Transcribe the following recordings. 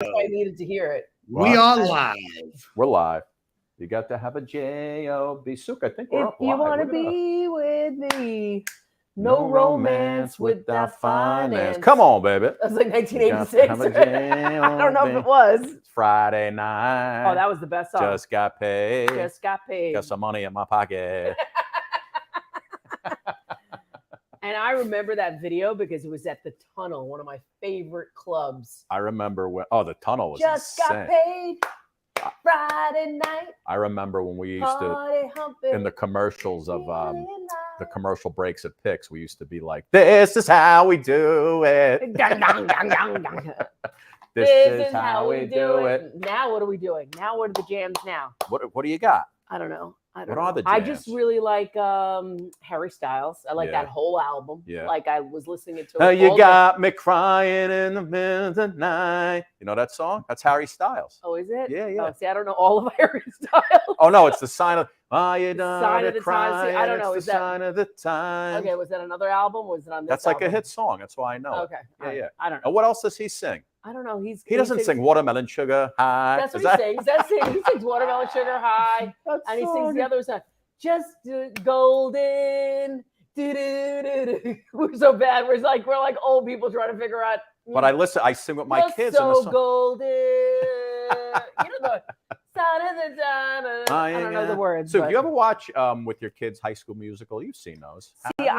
I needed to hear it. We are live. We're live. You got to have a J-O-B. Sook, I think we're If up you live. want to be with me, no romance without finance. Come on, baby. That was like 1986. I don't know if it was. It's Friday night. Oh, that was the best song. Just got paid. Just got paid. Got some money in my pocket. And I remember that video because it was at the Tunnel, one of my favorite clubs. I remember when, the Tunnel was Just insane. got paid Friday night. I remember when we used to, in the commercials of the commercial breaks at Pix, we used to be like, this is how we do it. This is how we do it. Now what are we doing? Now what are the jams now? What do you got? I don't know. What are the I jams? just really like Harry Styles. I like that whole album. Yeah. Like I was listening to it. You got me crying in the middle of the night. You know that song? That's Harry Styles. Oh, is it? Yeah, yeah. Oh, see, I don't know all of Harry Styles. Oh no, it's the sign of you Sign of the crying. Times. I don't know. It's Is the that sign of the time. okay? Was that another album? Was it on this? That's like album? a hit song. That's why I know. Okay. Yeah, yeah. I don't know. And what else does he sing? I don't know. He doesn't sing Watermelon Sugar High. That's what he sings. He sings Watermelon Sugar High, and he sings the other song. Just golden. We're so bad. We're like old people trying to figure out. But I sing with my kids. So golden. You know the I don't know the words. So, do you ever watch with your kids High School Musical? You've seen those. See,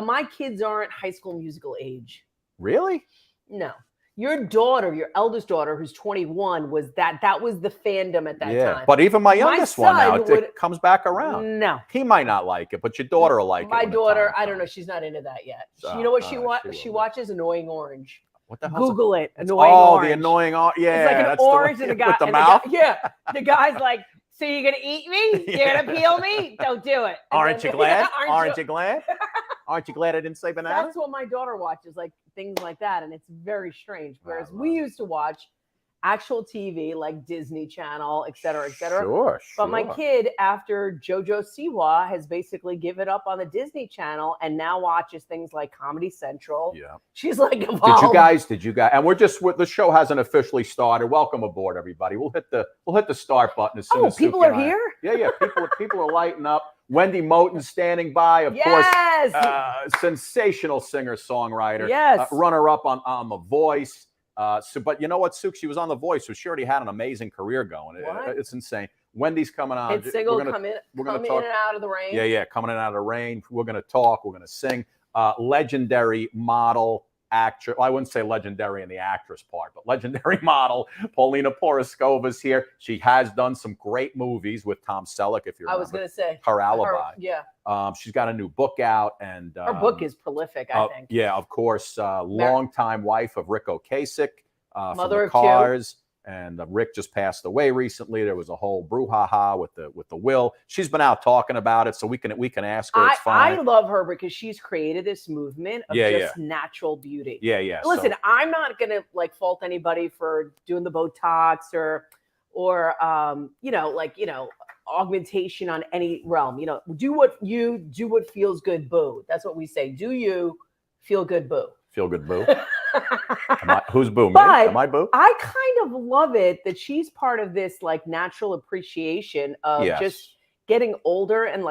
my kids aren't High School Musical age. Really? No. Your daughter, your eldest daughter, who's 21, was that was the fandom at that time. But even my youngest one now, it comes back around. No. He might not like it, but your daughter will like it. My daughter, I don't know. She's not into that yet. You know what she watches? Annoying Orange. What the hell? Google it. Annoying Orange. The Annoying Orange. Yeah. It's like an orange and a guy. With the mouth? The guy's like, so you're going to eat me? You're going to peel me? Don't do it. Aren't you glad? Aren't you glad? Aren't you glad I didn't say banana? That's what my daughter watches, like things like that. And it's very strange. Whereas we used to watch actual TV, like Disney Channel, et cetera, et cetera. Sure. But my kid, after JoJo Siwa, has basically given up on the Disney Channel and now watches things like Comedy Central. Yeah. She's like, evolved. Did you guys, and the show hasn't officially started. Welcome aboard, everybody. We'll hit the start button as soon as people are here? Yeah. People are lighting up. Wendy Moten standing by, of course. Sensational singer-songwriter. Yes. Runner-up on The Voice. But you know what, Suk? She was on The Voice, so she already had an amazing career going. It's insane. Wendy's coming on. Hit single, come in and out of the rain. Yeah, coming in and out of the rain. We're going to talk. We're going to sing. Legendary model, actress. Well, I wouldn't say legendary in the actress part, but legendary model Paulina Poriskova's here. She has done some great movies with Tom Selleck, if you remember. I was going to say. Her Alibi. She's got a new book out. And her book is prolific, I think. Yeah, of course. Longtime wife of Rick Ocasek. Mother of Cars. And Rick just passed away recently. There was a whole brouhaha with the will. She's been out talking about it, so we can ask her. It's fine. I love her because she's created this movement of natural beauty. Yeah. Listen, I'm not gonna fault anybody for doing the Botox or augmentation on any realm. Do what feels good, boo. That's what we say. Do you feel good, boo? Feel good, boo. Who's boo? But Am I boo? I kind of love it that she's part of this natural appreciation of just getting older, and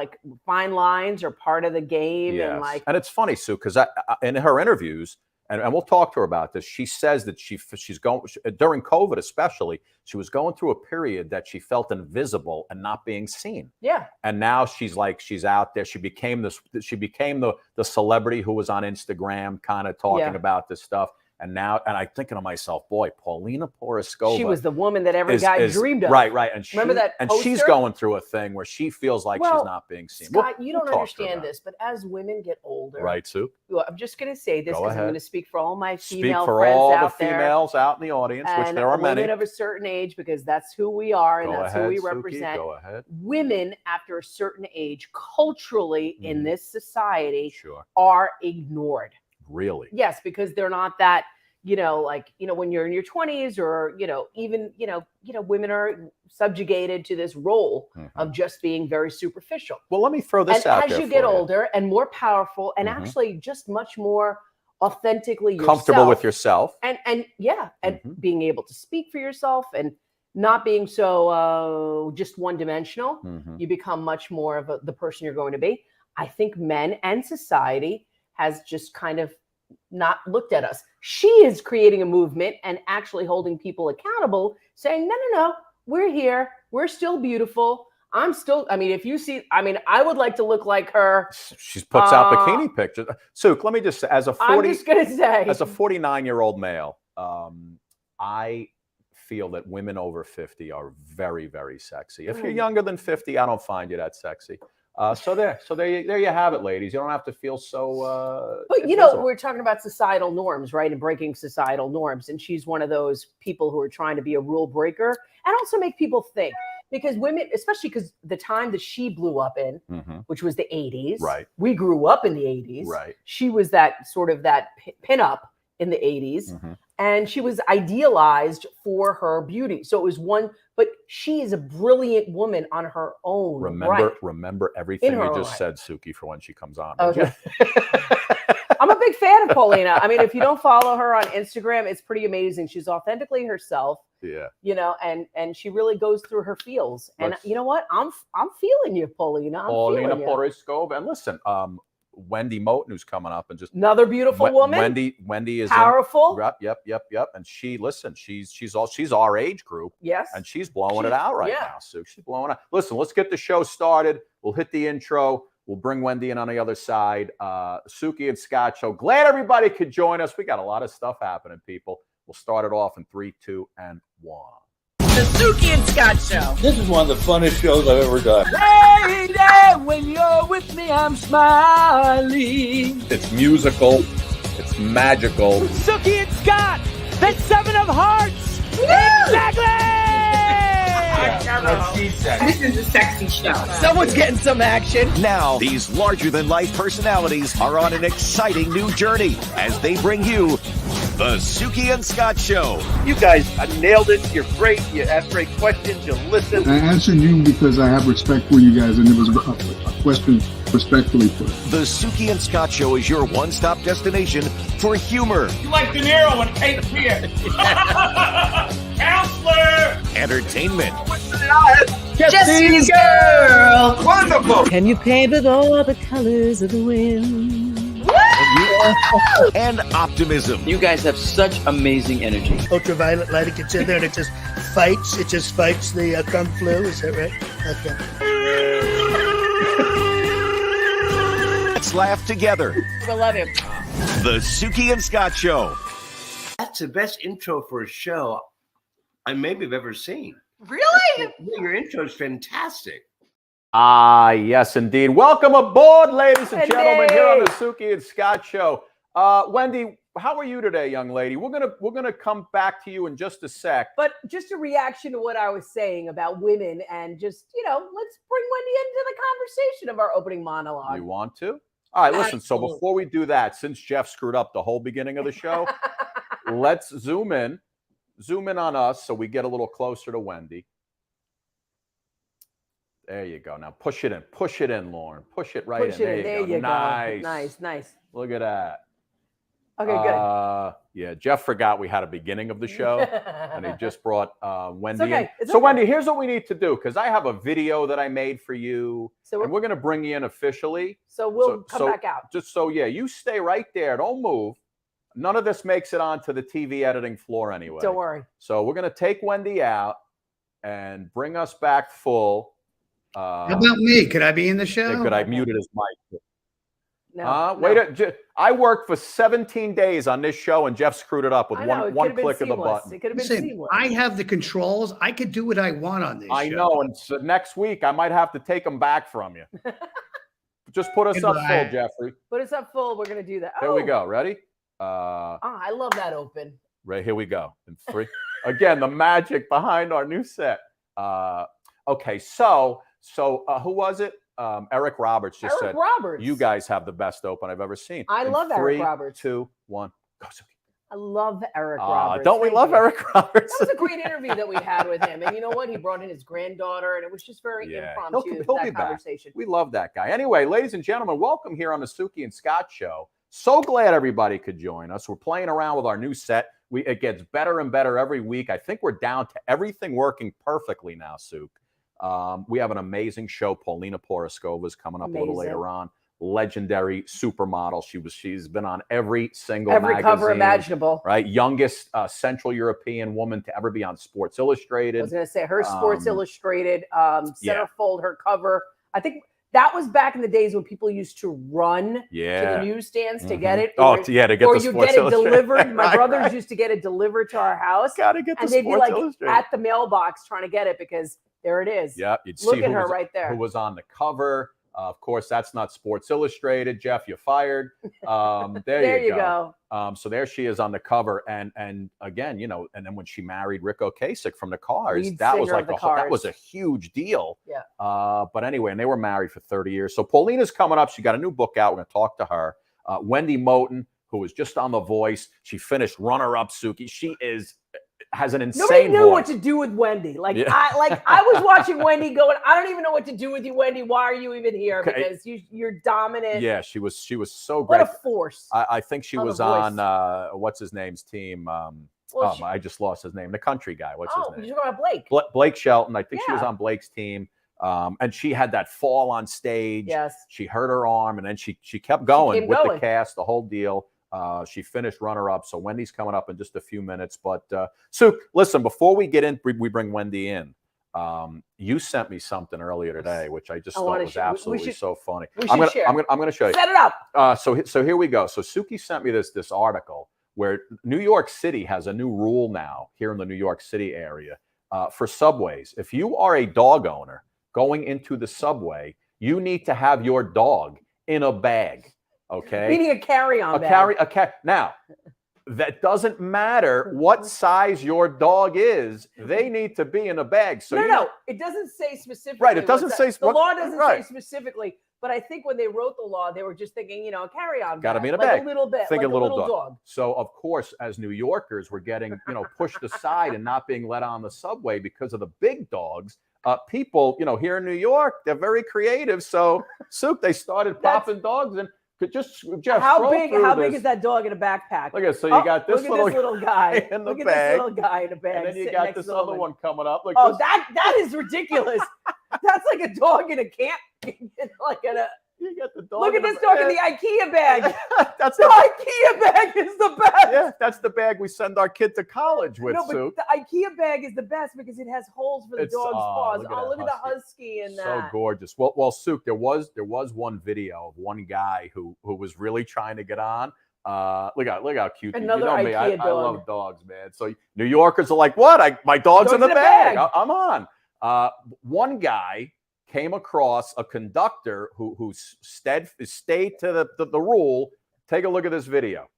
fine lines are part of the game. Yes. And it's funny, Sue, because in her interviews, and we'll talk to her about this, she says that she's going during COVID, especially, she was going through a period that she felt invisible and not being seen. Yeah. And now she's out there. She became the celebrity who was on Instagram kind of talking about this stuff. And I'm thinking to myself, boy, Paulina Poriskova. She was the woman that every guy dreamed of. Right. And remember that poster? And she's going through a thing where she feels like she's not being seen. Scott, you don't understand this, but as women get older. Right, Sue? Well, I'm just going to say this because I'm going to speak for all my female friends out there. Speak for all the females out in the audience, which there are many. Women of a certain age, because that's who we are and that's who we represent. Go ahead. Women after a certain age, culturally in this society, are ignored. Really? Yes, because they're not that, when you're in your 20s or, even, women are subjugated to this role of just being very superficial. Well, let me throw this out there. As you get older and more powerful and actually just much more authentically comfortable with yourself, and being able to speak for yourself and not being so just one-dimensional. You become much more of the person you're going to be. I think men and society has just kind of not looked at us. She is creating a movement and actually holding people accountable, saying, no, we're here. We're still beautiful. If you see, I would like to look like her. She puts out bikini pictures. Suk, let me just say, as a 49-year-old male, I feel that women over 50 are very, very sexy. If you're younger than 50, I don't find you that sexy. So there you have it, ladies. You don't have to feel so. But we're talking about societal norms, right? And breaking societal norms. And she's one of those people who are trying to be a rule breaker and also make people think. Because women, especially because the time that she blew up in, which was the 80s, right? We grew up in the 80s, right? She was that sort of that pinup in the 80s, and she was idealized for her beauty. So it was but she is a brilliant woman on her own. Remember everything you just said, Suki, for when she comes on. Okay. I'm a big fan of Paulina. If you don't follow her on Instagram, it's pretty amazing. She's authentically herself. Yeah. And she really goes through her feels. And you know what? I'm feeling you, Paulina. Paulina Poriskova. And listen, Wendy Moten, who's coming up, and just another beautiful woman. Wendy is powerful. Yep. And she's our age group. Yes. And she's blowing it out right now, Sue. She's blowing it out. Listen, let's get the show started. We'll hit the intro. We'll bring Wendy in on the other side. Suki and Scott show. Glad everybody could join us. We got a lot of stuff happening, people. We'll start it off in 3, 2, and 1. The Suki and Scott show. This is one of the funnest shows I've ever done. Lady, when you're with me, I'm smiling. It's musical. It's magical. Suki and Scott, the 7 of Hearts. Woo! Exactly. This is a sexy show. Someone's getting some action. Now, these larger-than-life personalities are on an exciting new journey as they bring you the Suki and Scott Show. You guys nailed it. You're great. You ask great questions. You listen. I answered you because I have respect for you guys, and it was a question respectfully put. The Suki and Scott Show is your one-stop destination for humor. You like De Niro and Kate Pierce. Counselor! Entertainment. Jesse's girl. Wonderful. Can you paint with all the colors of the wind? And optimism. You guys have such amazing energy. Ultraviolet light, it gets in there and it just fights the kung flu. Is that right? Okay. Let's laugh together. I love him. The Suki and Scott Show. That's the best intro for a show I maybe have ever seen. Really? Your intro is fantastic. Yes, indeed. Welcome aboard, ladies and gentlemen, here on the Suki and Scott Show. Wendy, how are you today, young lady? We're gonna come back to you in just a sec. But just a reaction to what I was saying about women, and just let's bring Wendy into the conversation of our opening monologue. You want to? All right, listen. So before we do that, since Jeff screwed up the whole beginning of the show, let's zoom in on us so we get a little closer to Wendy. There you go. Now push it in, Lauren. Push it right in. There you go. Nice. Look at that. Okay, good. Yeah, Jeff forgot we had a beginning of the show, and he just brought Wendy in. So Wendy, here's what we need to do, because I have a video that I made for you, and we're going to bring you in officially. So we'll come back out. You stay right there. Don't move. None of this makes it onto the TV editing floor anyway. Don't worry. So we're going to take Wendy out and bring us back full. How about me? Could I be in the show? Could I muted his mic? No. I worked for 17 days on this show, and Jeff screwed it up with one click of the button. It could have been seamless. I have the controls. I could do what I want on this show. I know, and so next week I might have to take them back from you. Just put us up full, Jeffrey. Put us up full. We're going to do that. Here we go. Ready? I love that open. Right, here we go. In 3. Again, the magic behind our new set. Okay, so who was it? Eric Roberts just said, you guys have the best open I've ever seen. I love Eric Roberts. 3, 2, 1, go, Suki. I love Eric Roberts. Don't we love Eric Roberts? That was a great interview that we had with him. And you know what? He brought in his granddaughter, and it was just very impromptu, He'll be conversation. Back. We love that guy. Anyway, ladies and gentlemen, welcome here on the Suki and Scott Show. So glad everybody could join us. We're playing around with our new set. It gets better and better every week. I think we're down to everything working perfectly now, Suk. We have an amazing show. Paulina Poriskova is coming up a little later on. Legendary supermodel. She's been on every magazine, cover imaginable. Right, youngest Central European woman to ever be on Sports Illustrated. I was going to say her Sports Illustrated centerfold, her cover. I think that was back in the days when people used to run to the newsstands to get it. To get the Or Sports you get it Illustrated. delivered. My brothers used to get it delivered to our house. Gotta get the and they'd be Sports like Illustrated. at the mailbox trying to get it because there it is. Yeah, you'd Look see at her right there. Who was on the cover. Of course, that's not Sports Illustrated. Jeff, you're fired. There you go. So there she is on the cover, and again, and then when she married Rick Ocasek from the Cars, that was like that was a huge deal. Yeah. But anyway, and they were married for 30 years. So Paulina's coming up. She got a new book out. We're going to talk to her. Wendy Moten, who was just on The Voice. She finished runner-up. Suki. She has an insane Nobody knew voice. what to do with Wendy. I was watching Wendy going, I don't even know what to do with you, Wendy. Why are you even here? Because you're dominant. Yeah, she was so great. What a force. I think she was on what's his name's team. I just lost his name. The country guy. What's his name? You're going to Blake. Blake Shelton. I think she was on Blake's team. And she had that fall on stage. Yes. She hurt her arm, and then she kept going with the cast, the whole deal. She finished runner-up, so Wendy's coming up in just a few minutes. But Suk, listen, before we get in, we bring Wendy in. You sent me something earlier today, which I just thought was absolutely so funny. I'm gonna show you. Set it up. So here we go. So Suki sent me this article where New York City has a new rule now here in the New York City area for subways. If you are a dog owner going into the subway, you need to have your dog in a bag. Okay. Meaning a carry-on bag. Now, that doesn't matter what size your dog is. They need to be in a bag. So no, it doesn't say specifically. Right, it doesn't say. The law doesn't say specifically. But I think when they wrote the law, they were just thinking, a carry-on bag. Got to be in a like bag. A little bit. Think like a little dog. So of course, as New Yorkers, we're getting pushed aside and not being let on the subway because of the big dogs. People, here in New York, they're very creative. So they started popping dogs in. Just Jeff, how big is that dog in a backpack? Look at you got this little guy in the look bag. At this little guy in a bag. And then you got this other one coming up. Like that is ridiculous. That's like a dog in a camp. You got the dog. Look at this dog in the IKEA bag. That's the IKEA bag is the best. Yeah, that's the bag we send our kid to college with. No, but the IKEA bag is the best because it has holes for the dog's paws. Look at the husky in that. So gorgeous. Well, Suk, there was one video of one guy who was really trying to get on. Look how cute. Another IKEA dog. I love dogs, man. So New Yorkers are like, what? My dog's in the bag. I'm on. One guy came across a conductor who stayed to the rule. Take a look at this video.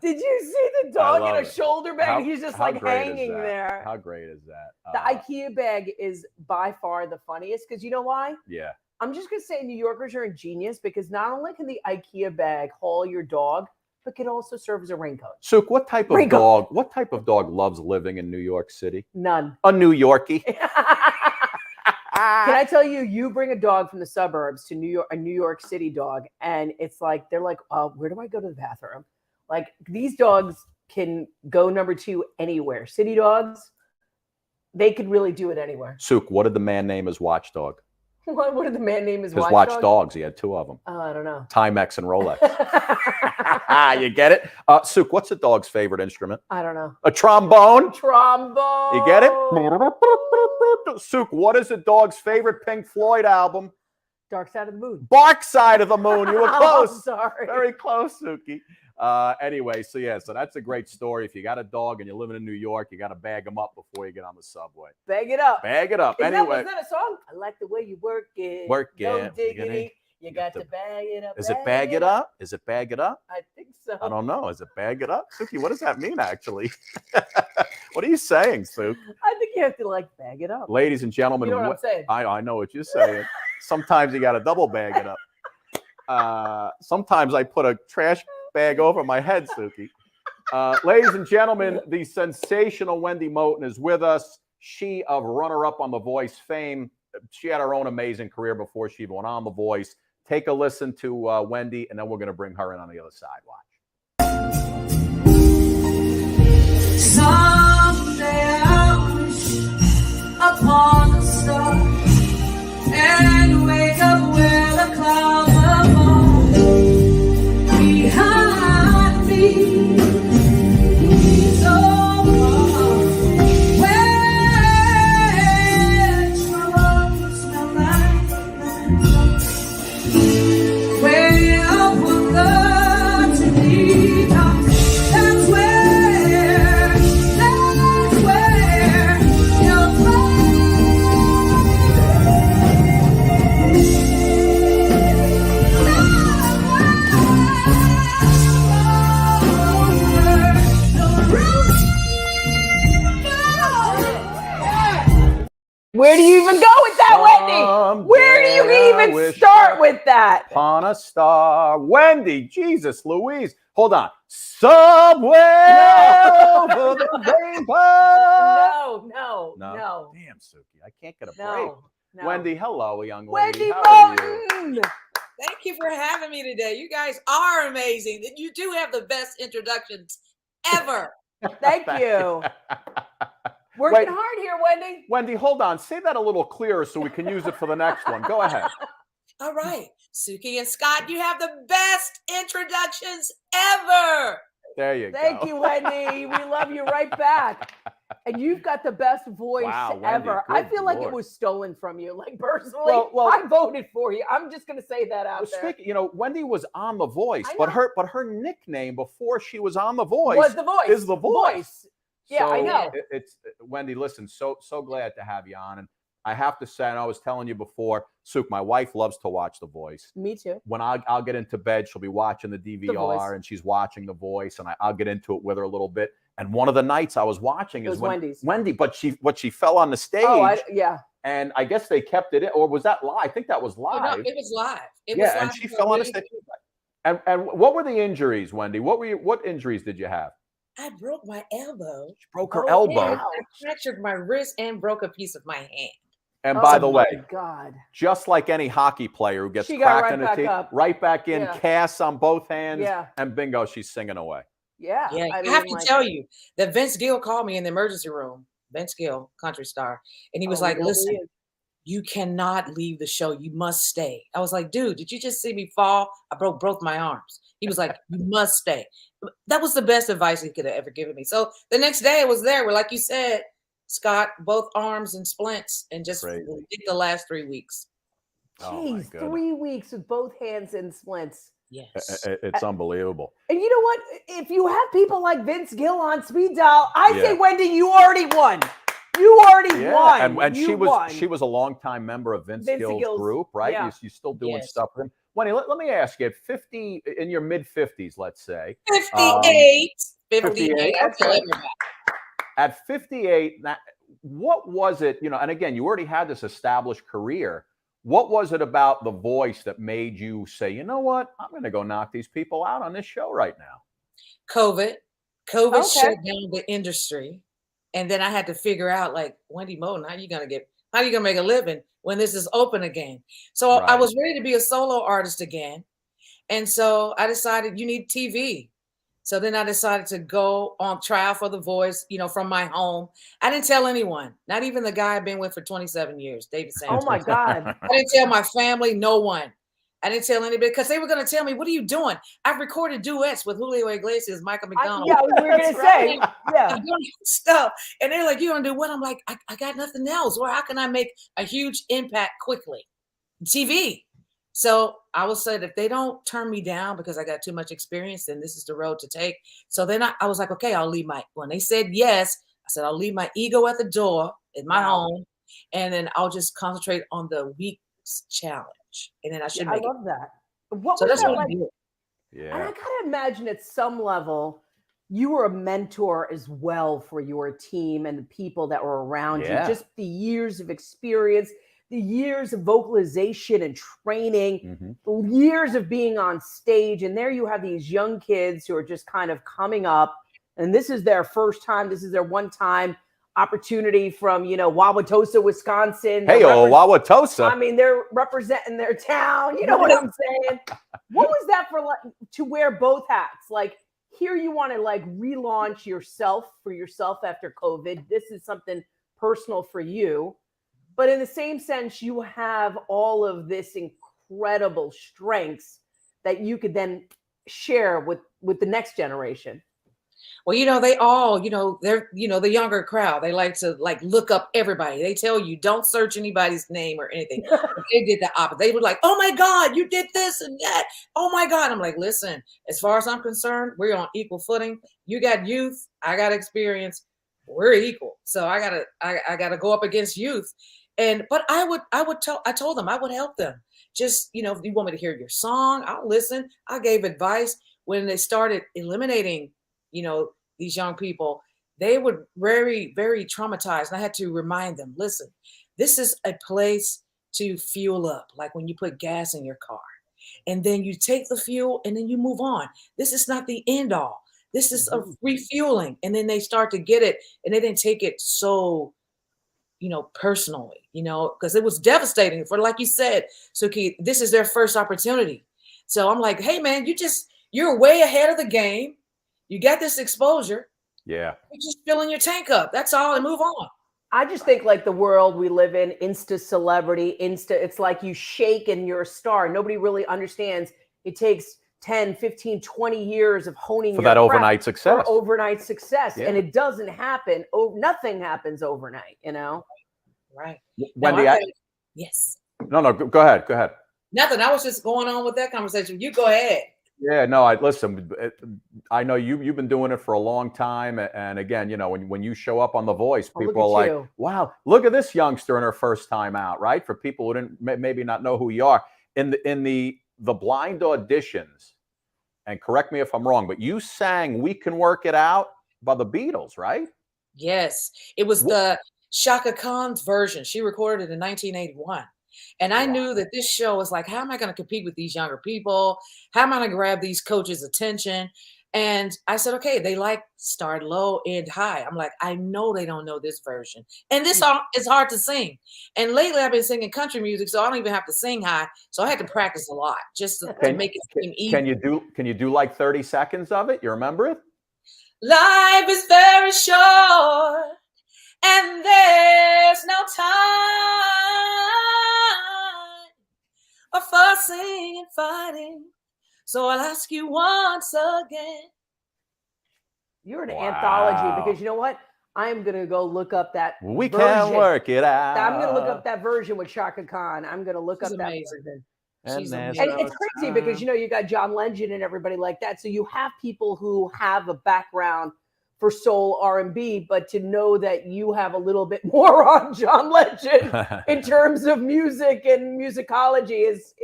Did you see the dog in a shoulder bag? He's just like hanging there. How great is that? The IKEA bag is by far the funniest because you know why? Yeah. I'm just going to say New Yorkers are ingenious because not only can the IKEA bag haul your dog, but can also serve as a raincoat. Suk, what type of dog loves living in New York City? None. A New Yorkie. Can I tell you, you bring a dog from the suburbs to New York, a New York City dog, and it's like, they're like, where do I go to the bathroom? Like, these dogs can go number 2 anywhere. City dogs, they could really do it anywhere. Suk, what did the man name his watchdog? What did the man name his watchdogs? He had 2 of them. Oh, I don't know. Timex and Rolex. You get it? Suk, what's the dog's favorite instrument? I don't know. A trombone? Trombone. You get it? Suk, what is the dog's favorite Pink Floyd album? Dark Side of the Moon. Bark Side of the Moon. You were close. I'm sorry. Very close, Suki. Anyway, so that's a great story. If you got a dog and you're living in New York, you got to bag them up before you get on the subway. Bag it up. Bag it up. Is anyway. That a song? I like the way you work it. Work it. No diggity. You got to bag it up. Is it bag it up? Is it bag it up? I think so. I don't know. Is it bag it up? Suki, what does that mean, actually? What are you saying, Suk? I think you have to bag it up. Ladies and gentlemen. You know what I'm saying? I know what you're saying. Sometimes you got to double bag it up. Sometimes I put a trash bag over my head, Suki. Ladies and gentlemen, the sensational Wendy Moten is with us. She of runner-up on The Voice fame. She had her own amazing career before she even went on The Voice. Take a listen to Wendy, and then we're going to bring her in on the other side. Watch. Someday I'll wish upon a star and wake up where the clouds are far behind me. So far where troubles smell like where I'll put the treetops. That's where you'll Where do you even go with that, Wendy? Where do you even start with that? Upon a star. Wendy, Jesus Louise. Hold on. Somewhere over the rainbow. No. Damn, Suki. I can't get a break. No. Wendy, hello, young lady. Wendy How are you? Moten. Thank you for having me today. You guys are amazing. You do have the best introductions ever. Thank you. Working hard here, Wendy. Wendy, hold on. Say that a little clearer so we can use it for the next one. Go ahead. All right. Suki and Scott, you have the best introductions ever. There you go. Thank you, Wendy. We love you right back. And you've got the best voice ever. I feel like it was stolen from you. Like, personally, I voted for you. I'm just going to say that out there. You know, Wendy was on The Voice, but her nickname before she was on The Voice was The Voice. Is The Voice. Yeah, so I know. It's Wendy, listen, so glad to have you on. And I have to say, and I was telling you before, Suk, my wife loves to watch The Voice. Me too. When I'll get into bed, she'll be watching the DVR and she's watching The Voice, and I'll get into it with her a little bit. And one of the nights I was watching is when Wendy, but she fell on the stage. Oh, yeah. And I guess they kept it in, or was that live? I think that was live. Oh, no, it was live. It was live and she fell on the stage. And what were the injuries, Wendy? What injuries did you have? I broke my elbow. She broke her elbow. I fractured my wrist and broke a piece of my hand. And by the way, God, just like any hockey player who gets cracked in the teeth, right back in, casts on both hands, and bingo, she's singing away. Yeah. I have to tell you that Vince Gill called me in the emergency room. Vince Gill, country star. And he was like, listen, you cannot leave the show. You must stay. I was like, dude, did you just see me fall? I broke both my arms. He was like, you must stay. That was the best advice he could have ever given me. So the next day I was there where, like you said, Scott, both arms and splints, and just did the last 3 weeks. Jeez, 3 weeks with both hands and splints. Yes. It's unbelievable. And you know what? If you have people like Vince Gill on speed dial, I say, Wendy, you already won. You already won. And she was a longtime member of Vince Gill's group, right? Yeah. You're still doing stuff with him. Wendy, let me ask you, at 50, in your mid-50s, let's say. 58. 58. Okay. At 58, what was it, and again, you already had this established career. What was it about The Voice that made you say, you know what, I'm going to go knock these people out on this show right now? COVID shut down the industry. And then I had to figure out, like, Wendy Moten, how are you going to make a living when this is open again? So I was ready to be a solo artist again. And so I decided you need TV. So then I decided to go on trial for The Voice, from my home. I didn't tell anyone, not even the guy I've been with for 27 years, David Santos. Oh my God. I didn't tell my family, no one. I didn't tell anybody because they were going to tell me, what are you doing? I've recorded duets with Julio Iglesias, Michael McDonald. We were going to say, I'm doing stuff. And they're like, you going to do what? I'm like, I got nothing else. Well, how can I make a huge impact quickly? TV. So I will say that if they don't turn me down because I got too much experience, then this is the road to take. So then I was like, okay, I'll leave when they said yes, I said, I'll leave my ego at the door in my home. And then I'll just concentrate on the week's challenge. And then I should make it. I love that. What so was that's that what like? I did. Yeah. And I gotta imagine at some level, you were a mentor as well for your team and the people that were around you. Just the years of experience. the years of vocalization and training, years of being on stage. And there you have these young kids who are just kind of coming up, and this is their first time. This is their one time opportunity from, Wauwatosa, Wisconsin. Hey, Wauwatosa. I mean, they're representing their town. You know what I'm saying? What was that for, like, to wear both hats? Like, here you want to like relaunch yourself after COVID. This is something personal for you. But in the same sense, you have all of this incredible strengths that you could then share with the next generation. Well, they all, they're, the younger crowd, they like to look up everybody. They tell you, don't search anybody's name or anything. They did the opposite. They were like, oh my God, you did this and that. Oh my God. I'm like, listen, as far as I'm concerned, we're on equal footing. You got youth, I got experience. We're equal. So I gotta go up against youth. But I told them I would help them. Just, if you want me to hear your song, I'll listen. I gave advice when they started eliminating, these young people. They were very, very traumatized. And I had to remind them, listen, this is a place to fuel up. Like when you put gas in your car and then you take the fuel and then you move on. This is not the end all. This is a refueling. And then they start to get it, and they didn't take it so, personally, because it was devastating for, like you said, Suki, this is their first opportunity. So I'm like, hey man, you're way ahead of the game. You got this exposure. Yeah. You're just filling your tank up. That's all, and move on. I just think like the world we live in, Insta celebrity, it's like you shake and you're a star. Nobody really understands it takes 10, 15, 20 years of honing for your that craft overnight success. For overnight success. Yeah. And it doesn't happen. Nothing happens overnight, Right. Wendy, yes. No, go ahead. Nothing. I was just going on with that conversation. You go ahead. Yeah, no, listen, I know you've been doing it for a long time. And again, when you show up on The Voice, people are like, wow, look at this youngster in her first time out, right? For people who didn't maybe not know who you are. In the blind auditions, and correct me if I'm wrong, but you sang We Can Work It Out by the Beatles, right? Yes. It was the Shaka Khan's version. She recorded it in 1981. And I knew that this show was like, how am I going to compete with these younger people? How am I going to grab these coaches' attention? And I said, okay, they start low, end high. I'm like, I know they don't know this version. And this song is hard to sing. And lately I've been singing country music, so I don't even have to sing high. So I had to practice a lot just to make it seem easy. Can you do like 30 seconds of it? You remember it? Life is very short, and there's no time for fussing and fighting. So I'll ask you once again. You're an anthology, because you know what? I'm going to go look up that We version. Can Work It Out. I'm going to look up that version with Shaka Khan. I'm going to look up that version. And it's crazy because, you got John Legend and everybody like that. So you have people who have a background for soul R&B, but to know that you have a little bit more on John Legend in terms of music and musicology is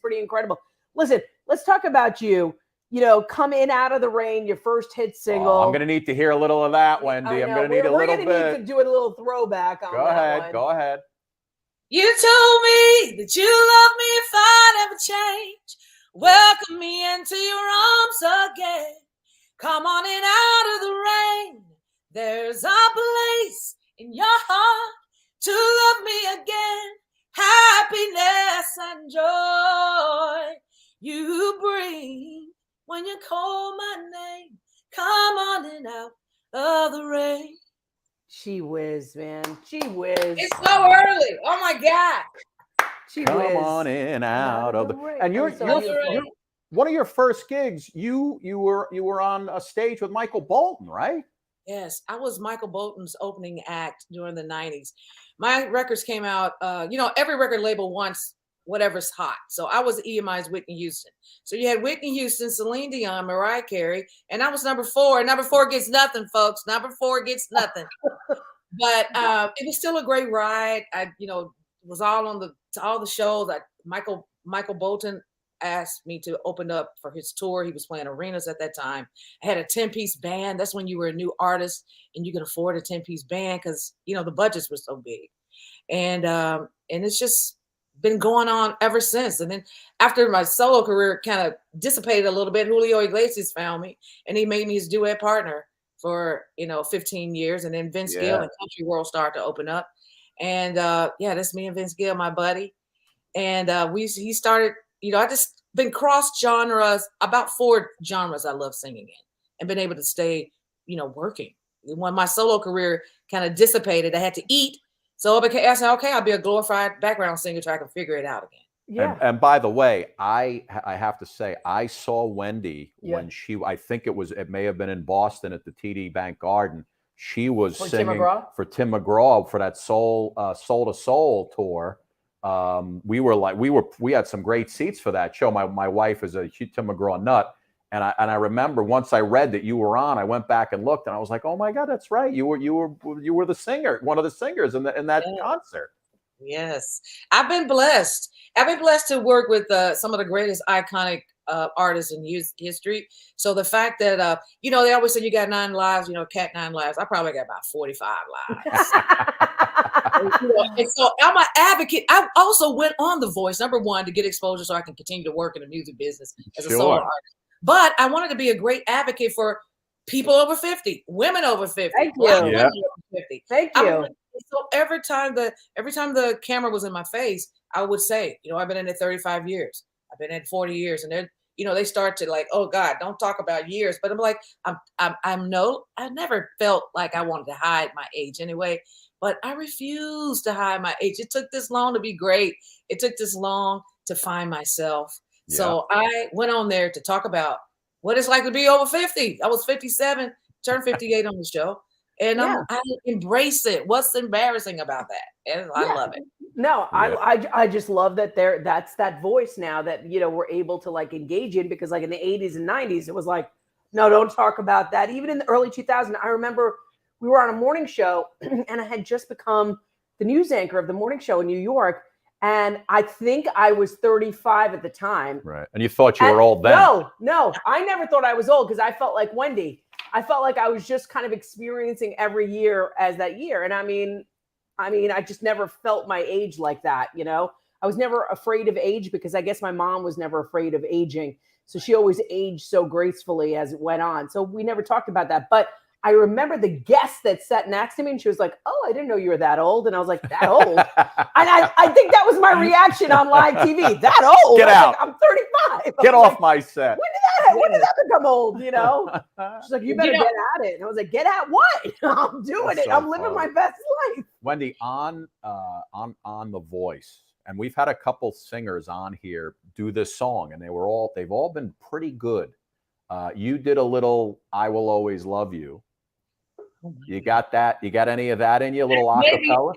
pretty incredible. Listen, let's talk about you. Come In Out of the Rain, your first hit single. I'm going to need to hear a little of that, Wendy. I'm going to need a little bit. We're going to need to do a little throwback on that one. Go ahead. You told me that you love me if I'd ever change. Welcome me into your arms again. Come on in out of the rain. There's a place in your heart to love me again. Happiness and joy you bring when you call my name. Come on in out of the rain. She whiz, man. She whiz. It's so early. Oh my God. She Come whiz. on in out of the rain. And you're one of your first gigs. You were on a stage with Michael Bolton, right? Yes, I was Michael Bolton's opening act during the 90s. My records came out, every record label wants whatever's hot. So I was EMI's Whitney Houston. So you had Whitney Houston, Celine Dion, Mariah Carey, and I was number 4. Number 4 gets nothing, folks. Number 4 gets nothing. But it was still a great ride. I, was all on all the shows. Michael Bolton asked me to open up for his tour. He was playing arenas at that time. I had a 10-piece band. That's when you were a new artist and you could afford a 10-piece band because, the budgets were so big. and it's just been going on ever since. And then after my solo career kind of dissipated a little bit, Julio Iglesias found me, and he made me his duet partner for 15 years. And then Vince Gill and Country World started to open up, and that's me and Vince Gill, my buddy. And he started, I just been cross genres, about 4 genres I love singing in, and been able to stay, working. When my solo career kind of dissipated, I had to eat. So I said, okay, I'll be a glorified background singer so I can figure it out again. Yeah. And by the way, I have to say, I saw Wendy when I think it may have been in Boston at the TD Bank Garden. She was singing for Tim McGraw for that Soul to Soul tour. We had some great seats for that show. My wife is a Tim McGraw nut. And I remember once I read that you were on, I went back and looked, and I was like, "Oh my God, that's right! You were the singer, one of the singers in that concert." Yes, I've been blessed. I've been blessed to work with some of the greatest iconic artists in history. So the fact that they always say you got 9 lives, Cat 9 lives. I probably got about 45 lives. And so I'm an advocate. I also went on The Voice, number 1, to get exposure so I can continue to work in the music business as a solo artist. But I wanted to be a great advocate for people over 50, women over 50. Thank you. Women over 50. Thank you. So every time the camera was in my face, I would say, I've been in it 35 years. I've been in it 40 years. And then, they start to like, oh God, don't talk about years. But I'm like, I never felt like I wanted to hide my age anyway. But I refuse to hide my age. It took this long to be great. It took this long to find myself. Yeah. So I went on there to talk about what it's like to be over 50. I was 57, turned 58 on the show. And I embrace it. What's embarrassing about that? And I love it. No, I just love that that's that voice now that, we're able to like engage in, because like in the 80s and 90s, it was like, no, don't talk about that. Even in the early 2000s, I remember we were on a morning show and I had just become the news anchor of the morning show in New York. And I think I was 35 at the time. Right. And you thought you were old then. No, I never thought I was old, because I felt like Wendy. I felt like I was just kind of experiencing every year as that year. And I mean, I just never felt my age like that. I was never afraid of age, because I guess my mom was never afraid of aging. So she always aged so gracefully as it went on. So we never talked about that. But I remember the guest that sat next to me, and she was like, "Oh, I didn't know you were that old." And I was like, "That old?" And I think that was my reaction on live TV. That old? Get out! Like, I'm 35. Get off my set. When did that become old? She's like, "You better get at it." And I was like, "Get at what?" I'm doing it. I'm living my best life. Wendy, on The Voice, and we've had a couple singers on here do this song, and they've all been pretty good. You did a little "I Will Always Love You." You got that? You got any of that in you? A little acapella?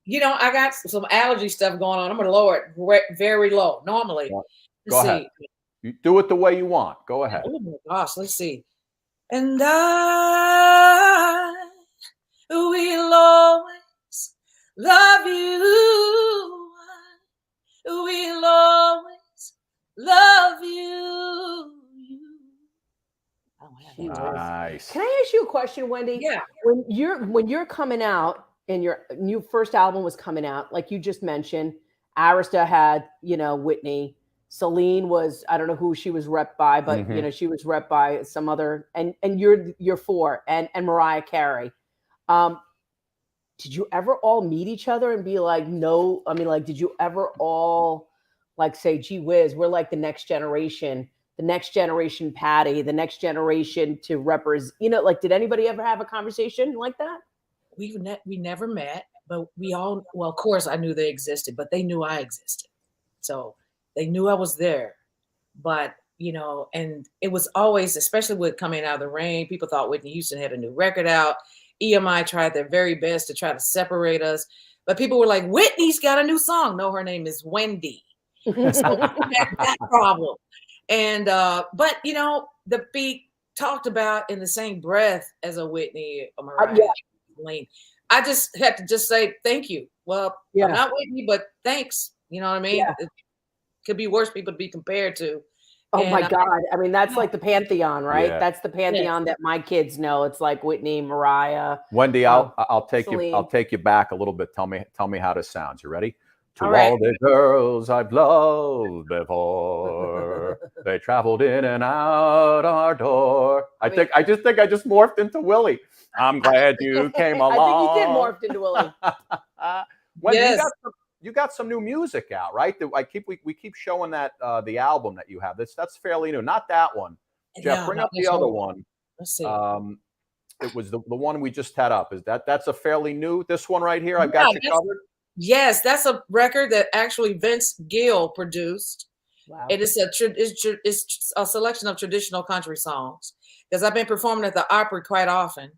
I got some allergy stuff going on. I'm going to lower it very low. Normally. Go ahead. You do it the way you want. Go ahead. Oh my gosh, let's see. And I will always love you. I will always love you. Nice. Can I ask you a question, Wendy? Yeah. When you're coming out and your new first album was coming out, like you just mentioned, Arista had, Whitney. Celine was, I don't know who she was repped by, but she was repped by some other, and you're 4, and Mariah Carey. Did you ever all meet each other and be like, no? I mean, like, did you ever all like say, gee whiz, we're like the next generation Patty, the next generation to represent, like, did anybody ever have a conversation like that? We never met, but well, of course I knew they existed, but they knew I existed. So they knew I was there, but, and it was always, especially with Coming Out of the Rain, people thought Whitney Houston had a new record out. EMI tried their very best to try to separate us, but people were like, Whitney's got a new song. No, her name is Wendy. So we had that problem. And, but, the beat talked about in the same breath as a Whitney or Mariah. I just had to just say, thank you. Well, I'm not Whitney, but thanks. You know what I mean? Yeah. It could be worse people to be compared to. Oh And my God. I mean, that's yeah. like the pantheon, right? Yeah. That's the pantheon that my kids know. It's like Whitney, Mariah. Wendy, I'll take Celine. I'll take you back a little bit. Tell me how this sounds. You ready? To All right. all the girls I've loved before, they traveled in and out our door. I just think I just morphed into Willie. I'm glad you came along. I think you did morph into Willie. Wendy, Yes. you got some new music out, right? We keep showing that the album that you have. That's fairly new. Not that one. Jeff, Yeah, bring not up the this other one. one. Let's see. It was the one we just had up. Is that's a fairly new? This one right here. I've got you covered. Yes, that's a record that actually Vince Gill produced. Wow. And it's a selection of traditional country songs because I've been performing at the Opry quite often.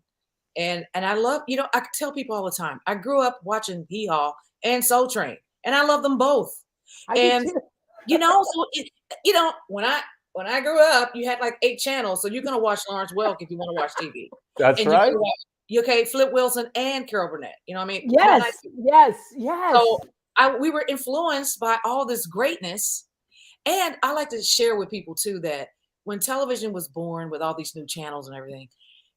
And I love, I tell people all the time, I grew up watching Hee Haw and Soul Train, and I love them both. And when I grew up, you had like 8 channels, so you're gonna watch Lawrence Welk if you want to watch TV. That's right. Okay, Flip Wilson and Carol Burnett. You know what I mean? Yes. So we were influenced by all this greatness, and I like to share with people too that when television was born with all these new channels and everything,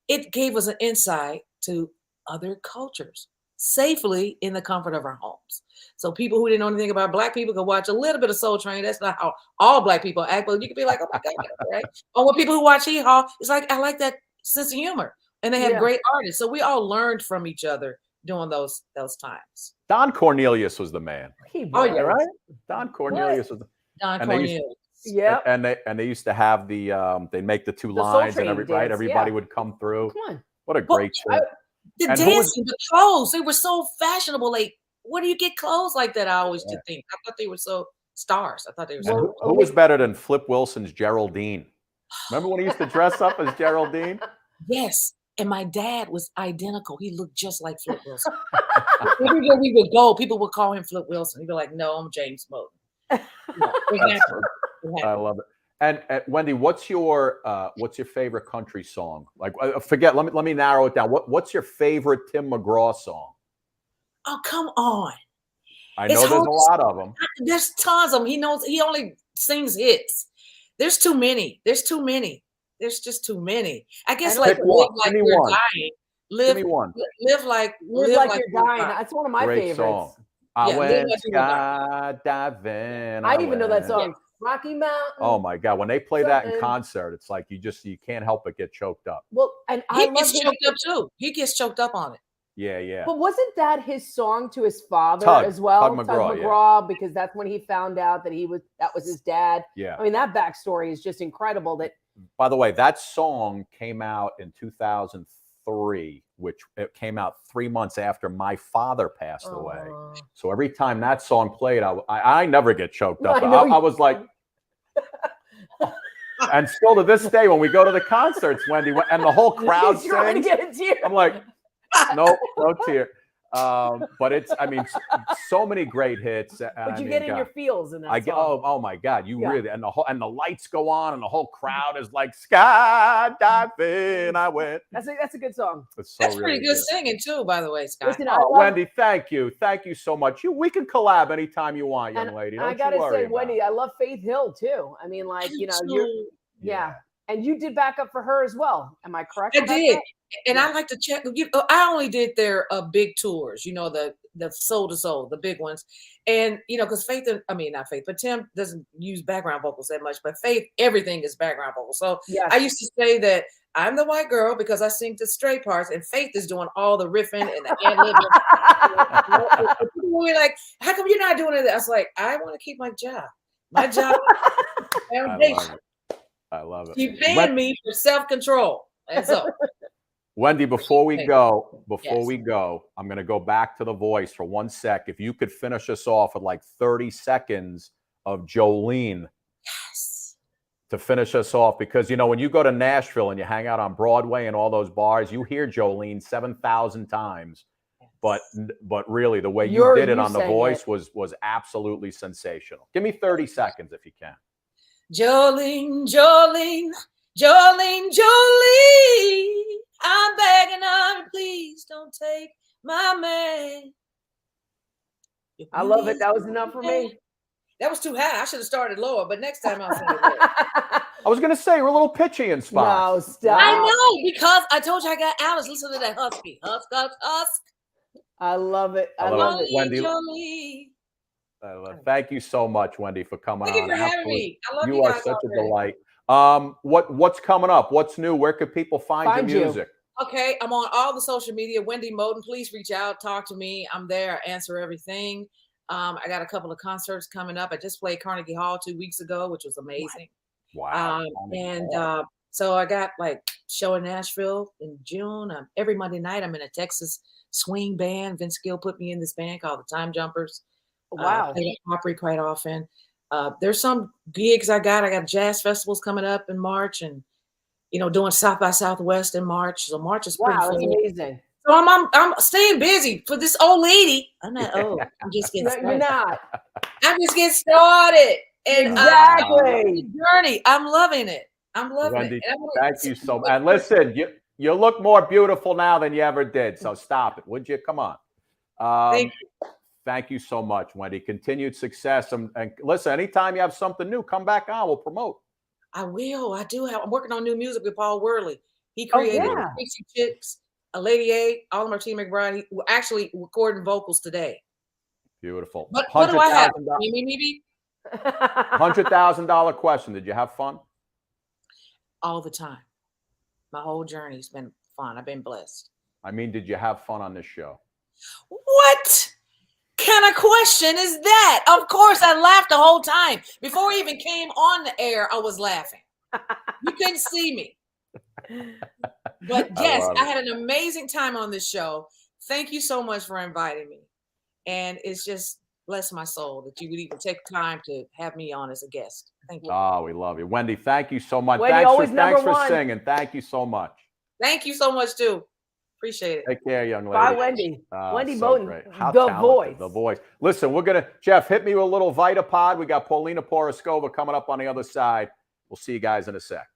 it gave us an insight to other cultures safely in the comfort of our homes. So people who didn't know anything about Black people could watch a little bit of Soul Train. That's not how all Black people act, but you could be like, oh my God, right? Or when people who watch Hee Haw, it's like, I like that sense of humor. And they have great artists. So we all learned from each other during those times. Don Cornelius was the man. Oh, yeah, right? Don Cornelius was the Don Cornelius. Yeah. And they used to have they'd make the 2 lines and everybody would come through. Come on. What a great show. The dancing, the clothes, they were so fashionable. Like, where do you get clothes like that? I always did think. I thought they were so stars. I thought they were so. Who was better than Flip Wilson's Geraldine? Remember when he used to dress up as Geraldine? Yes. And my dad was identical. He looked just like Flip Wilson. Everywhere we would go, people would call him Flip Wilson. He'd be like, no, I'm James Moten. I love it. And Wendy, what's your favorite country song? Like, forget. Let me narrow it down. What's your favorite Tim McGraw song? Oh, come on! I know there's a lot of them. There's tons of them. He only sings hits. There's too many. There's just too many. I guess like live like you're dying. Live like you're dying. That's one of my favorites. Song. I went skydiving. I even know that song. Rocky Mountain. Oh my God! When they play that in concert, it's like you can't help but get choked up. Well, and he gets choked up too. He gets choked up on it. Yeah. But wasn't that his song to his father as well? Tug McGraw, because that's when he found out that that was his dad. Yeah. I mean, that backstory is just incredible. By the way, that song came out in 2003, which it came out 3 months after my father passed away. So every time that song played, I never get choked up. I was like, and still to this day, when we go to the concerts, Wendy, and the whole crowd sings, I'm like, no tear. But so many great hits. But you get in your feels in that song. Oh my God, really, and the lights go on and the whole crowd is like skydiving. I went. That's a good song. That's pretty good singing too, by the way, Scott. Listen, Wendy, thank you so much. We can collab anytime you want, young lady. Don't I gotta worry say, Wendy, I love Faith Hill too. I mean, like you're and you did backup for her as well. Am I correct? I did. And I like to check. I only did their big tours, the Soul to Soul, the big ones. And, because not Faith, but Tim doesn't use background vocals that much. But Faith, everything is background vocals. So I used to say that I'm the white girl because I sing the straight parts, and Faith is doing all the riffing and the ad-libbing. People were like, how come you're not doing it? I was like, I want to keep my job. My job is foundation. I love it. Keep paying me for self-control. And so, Wendy, before we go, I'm going to go back to The Voice for 1 sec. If you could finish us off with like 30 seconds of Jolene. Yes. To finish us off, because, when you go to Nashville and you hang out on Broadway and all those bars, you hear Jolene 7,000 times. But really, the way you did it on The Voice was absolutely sensational. Give me 30 seconds if you can. Jolene, Jolene, Jolene, Jolene, I'm begging of you, please don't take my man. I love it. That was enough for me. That was too high. I should have started lower, but next time I'll sing it lower. I was going to say, you're a little pitchy in spots. No, stop. I know, because I told you I got Alice. Listen to that husky. Husk, husk, husk. I love it. I love love it. it. Wendy. Jolie. Thank you so much, Wendy, for coming Thank you on. for having me. I love you you are guys such a already. delight. What's coming up? What's new? Where could people find your music? Okay, I'm on all the social media. Wendy Moten, please reach out, talk to me. I'm there, answer everything. I got a couple of concerts coming up. I just played Carnegie Hall 2 weeks ago, which was amazing. Wow. So I got like show in Nashville in June. Every Monday night, I'm in a Texas swing band. Vince Gill put me in this band called the Time Jumpers. Wow. I play at Opry quite often. There's some gigs I got jazz festivals coming up in March, and doing South by Southwest in March. So March is pretty Wow, that's full. amazing. So I'm staying busy for this old lady. I'm not old. I'm just getting started. You're not. I'm just getting started. And Exactly. the journey. I'm loving it. I'm loving Wendy, it. And thank you so much. And listen, you look more beautiful now than you ever did. So stop it, would you? Come on. Thank you so much, Wendy. Continued success. And listen, anytime you have something new, come back on. We'll promote. I will. I'm working on new music with Paul Worley. He created Pixie Chicks, A Lady A, All Martine McBride. We're actually recording vocals today. Beautiful. What do I have? Maybe? $100,000 question. Did you have fun? All the time. My whole journey's been fun. I've been blessed. I mean, did you have fun on this show? What kind of question is that? Of course, I laughed the whole time. Before we even came on the air, I was laughing. You couldn't see me. But yes, I had an amazing time on this show. Thank you so much for inviting me. And it's just bless my soul that you would even take time to have me on as a guest. Thank you. Oh, we love you. Wendy, thank you so much. Wendy, Thanks for singing. Thank you so much. Thank you so much, too. Appreciate it. Take care, young lady. Bye, Wendy. Wendy Moten, The voice. Listen, we're going to, Jeff, hit me with a little Vitapod. We got Paulina Poriskova coming up on the other side. We'll see you guys in a sec.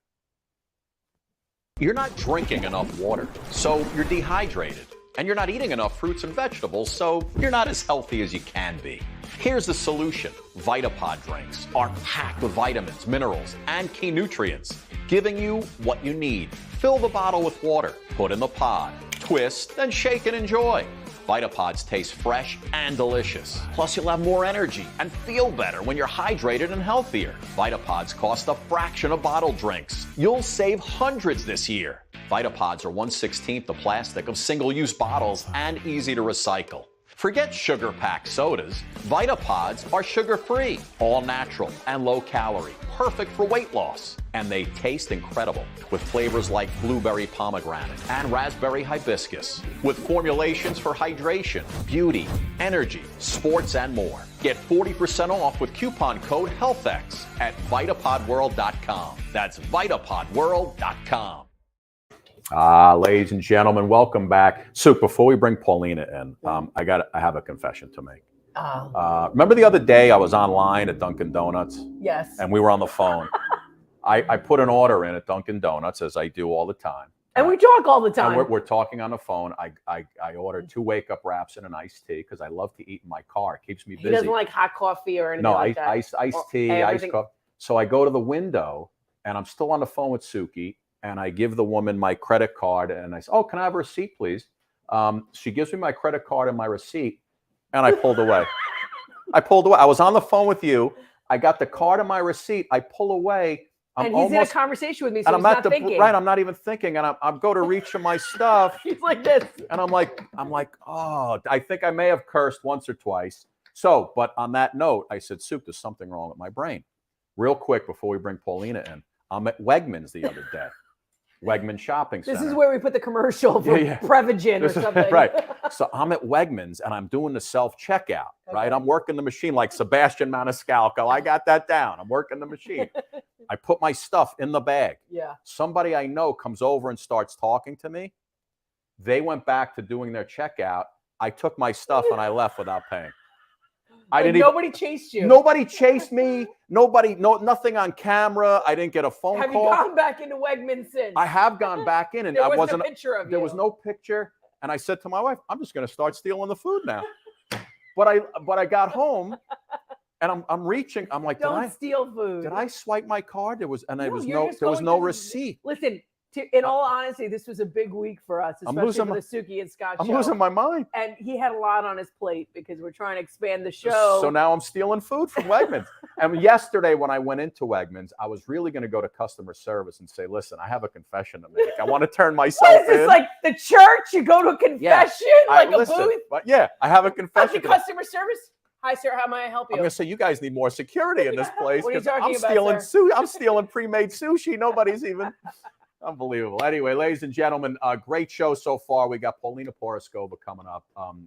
You're not drinking enough water, so you're dehydrated. And you're not eating enough fruits and vegetables, so you're not as healthy as you can be. Here's the solution. Vitapod drinks are packed with vitamins, minerals, and key nutrients, giving you what you need. Fill the bottle with water, put in the pod, twist, then shake and enjoy. Vitapods taste fresh and delicious. Plus, you'll have more energy and feel better when you're hydrated and healthier. Vitapods cost a fraction of bottled drinks. You'll save hundreds this year. Vitapods are 1/16 the plastic of single-use bottles and easy to recycle. Forget sugar-packed sodas. Vitapods are sugar-free, all-natural, and low-calorie, perfect for weight loss. And they taste incredible with flavors like blueberry pomegranate and raspberry hibiscus, with formulations for hydration, beauty, energy, sports, and more. Get 40% off with coupon code HealthX at VitapodWorld.com. That's VitapodWorld.com. Ladies and gentlemen, welcome back. So before we bring Paulina in, I have a confession to make. Remember the other day I was online at Dunkin' Donuts? Yes. And we were on the phone. I put an order in at Dunkin' Donuts, as I do all the time. And we talk all the time. And we're talking on the phone. I ordered 2 wake-up wraps and an iced tea because I love to eat in my car. It keeps me busy. He doesn't like hot coffee or anything like that. No, iced tea, iced coffee. So I go to the window, and I'm still on the phone with Suki, and I give the woman my credit card, and I say, "Oh, can I have a receipt, please?" She gives me my credit card and my receipt, and I pulled away. I was on the phone with you. I got the card and my receipt. I pull away. And he's in a conversation with me, so and he's I'm not thinking. Right, I'm not even thinking, and I'm go to reach for my stuff. He's like this. And I'm like, oh, I think I may have cursed once or twice. So, but on that note, I said, Soup, there's something wrong with my brain. Real quick, before we bring Paulina in, I'm at Wegmans the other day. Wegmans Shopping Center. This is where we put the commercial for Prevagen or something. Right. So I'm at Wegmans and I'm doing the self-checkout, right? I'm working the machine like Sebastian Maniscalco. I got that down. I'm working the machine. I put my stuff in the bag. Yeah. Somebody I know comes over and starts talking to me. They went back to doing their checkout. I took my stuff and I left without paying. Nobody chased you. Nobody chased me. Nothing on camera. I didn't get a phone call. Have you gone back into Wegmans since? I have gone back in, and there wasn't a picture of you. There was no picture, and I said to my wife, "I'm just going to start stealing the food now." But I got home, And I'm reaching. I'm like, don't steal food. Did I swipe my card? There was you're just there was going no to- receipt. Listen, in all honesty, this was a big week for us, especially for the Suki and Scott show. I'm losing my mind. And he had a lot on his plate because we're trying to expand the show. So now I'm stealing food from Wegmans. And yesterday when I went into Wegmans, I was really going to go to customer service and say, listen, I have a confession to make. I want to turn myself What is this, in. like the church? You go to a confession? Like a booth? But yeah, I have a confession. Okay, customer service? Hi, sir. How may I help you? I'm going to say, you guys need more security in this place. What are you 'cause talking I'm about, stealing I'm stealing pre-made sushi. Nobody's even... Unbelievable. Anyway, ladies and gentlemen, great show so far. We got Paulina Poriskova coming up.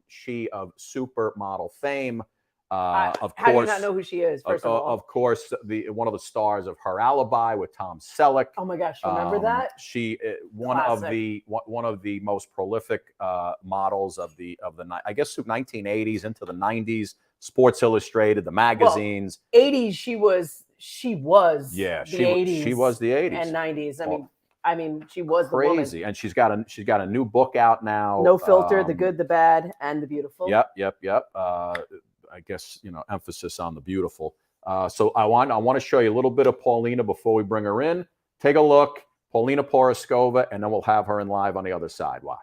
She of supermodel fame. Of course, how do you not know who she is? First of all, of course, one of the stars of Her Alibi with Tom Selleck. Oh my gosh, remember that? She one of the most prolific models of the I guess 1980s into the 90s. Sports Illustrated, the magazines. Well, 80s, she was. Yeah, the 80s. She was the 80s and 90s. I mean, she was the crazy, woman. and she's got a new book out now. No Filter: The Good, the Bad, and the Beautiful. Yep. I guess emphasis on the beautiful. So I want to show you a little bit of Paulina before we bring her in. Take a look, Paulina Poriskova, and then we'll have her in live on the other side. Watch.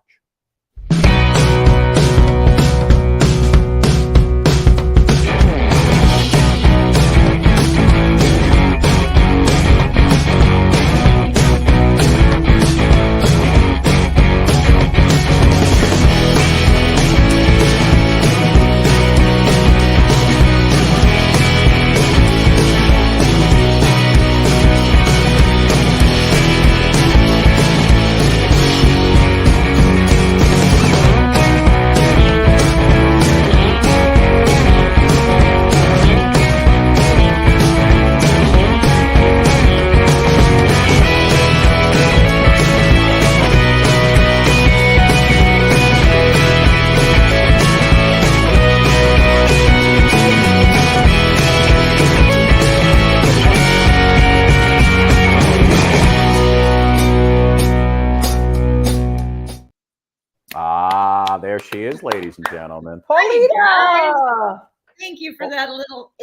There she is, ladies and gentlemen. Paulina! Thank you for that little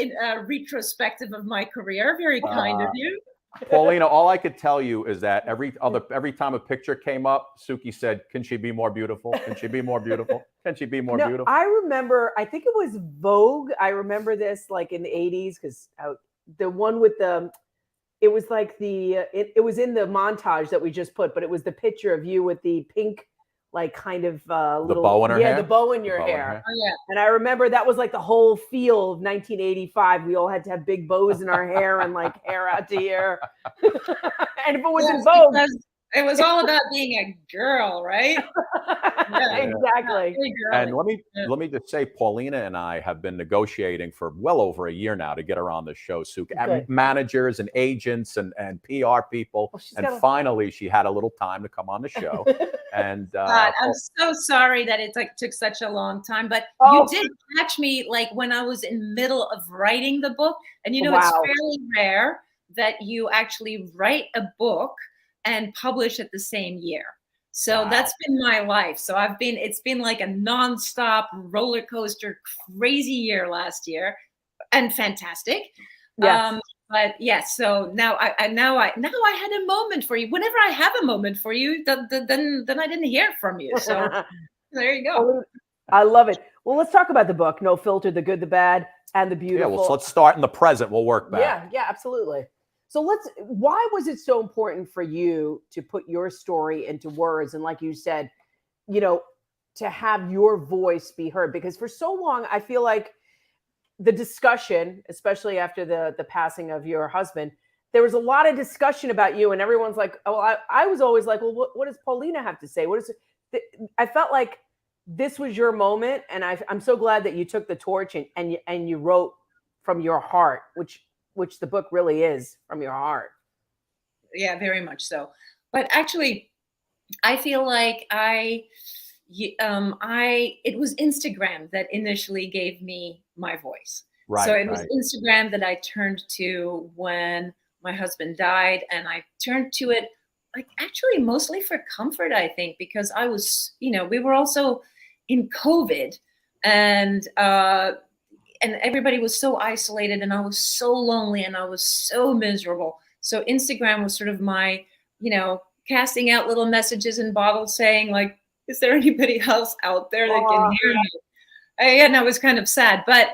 retrospective of my career. Very kind of you. Paulina, all I could tell you is that every time a picture came up, Suki said, "Can she be more beautiful? Can she be more beautiful? Can she be more beautiful?" I remember. I think it was Vogue. I remember this like in the 80s because the one with the. It was like it was in the montage that we just put, but it was the picture of you with the pink. Like kind of little bow in her hair? The bow in your hair. Oh yeah. And I remember that was like the whole feel of 1985. We all had to have big bows in our hair and like hair out to here. And if it was in Vogue, it was all about being a girl, right? Yeah. Exactly. And let me just say, Paulina and I have been negotiating for well over a year now to get her on the show. Suki, managers and agents and PR people, finally she had a little time to come on the show. And God, I'm so sorry that it took such a long time, but you did catch me like when I was in the middle of writing the book, and it's fairly rare that you actually write a book and publish it the same year. So that's been my life. So it's been like a nonstop roller coaster, crazy year last year, and fantastic. Yes. But yes, so now I had a moment for you. Whenever I have a moment for you, then I didn't hear from you. So there you go. I love it. Well, let's talk about the book, No Filter: The Good, the Bad, and the Beautiful. Yeah, well, so let's start in the present. We'll work back. Yeah, absolutely. So why was it so important for you to put your story into words? And like you said, to have your voice be heard, because for so long, I feel like the discussion, especially after the passing of your husband, there was a lot of discussion about you, and everyone's like, oh, I was always like, well, what does Paulina have to say? I felt like this was your moment. And I'm so glad that you took the torch and you wrote from your heart, which the book really is from your heart. Yeah, very much so. But actually, I feel like it was Instagram that initially gave me my voice. Right, so it was Instagram that I turned to when my husband died, and I turned to it like actually mostly for comfort, I think, because I was, we were also in COVID, and and everybody was so isolated, and I was so lonely, and I was so miserable. So Instagram was sort of my, casting out little messages in bottles saying like, is there anybody else out there that can hear me? And I was kind of sad, but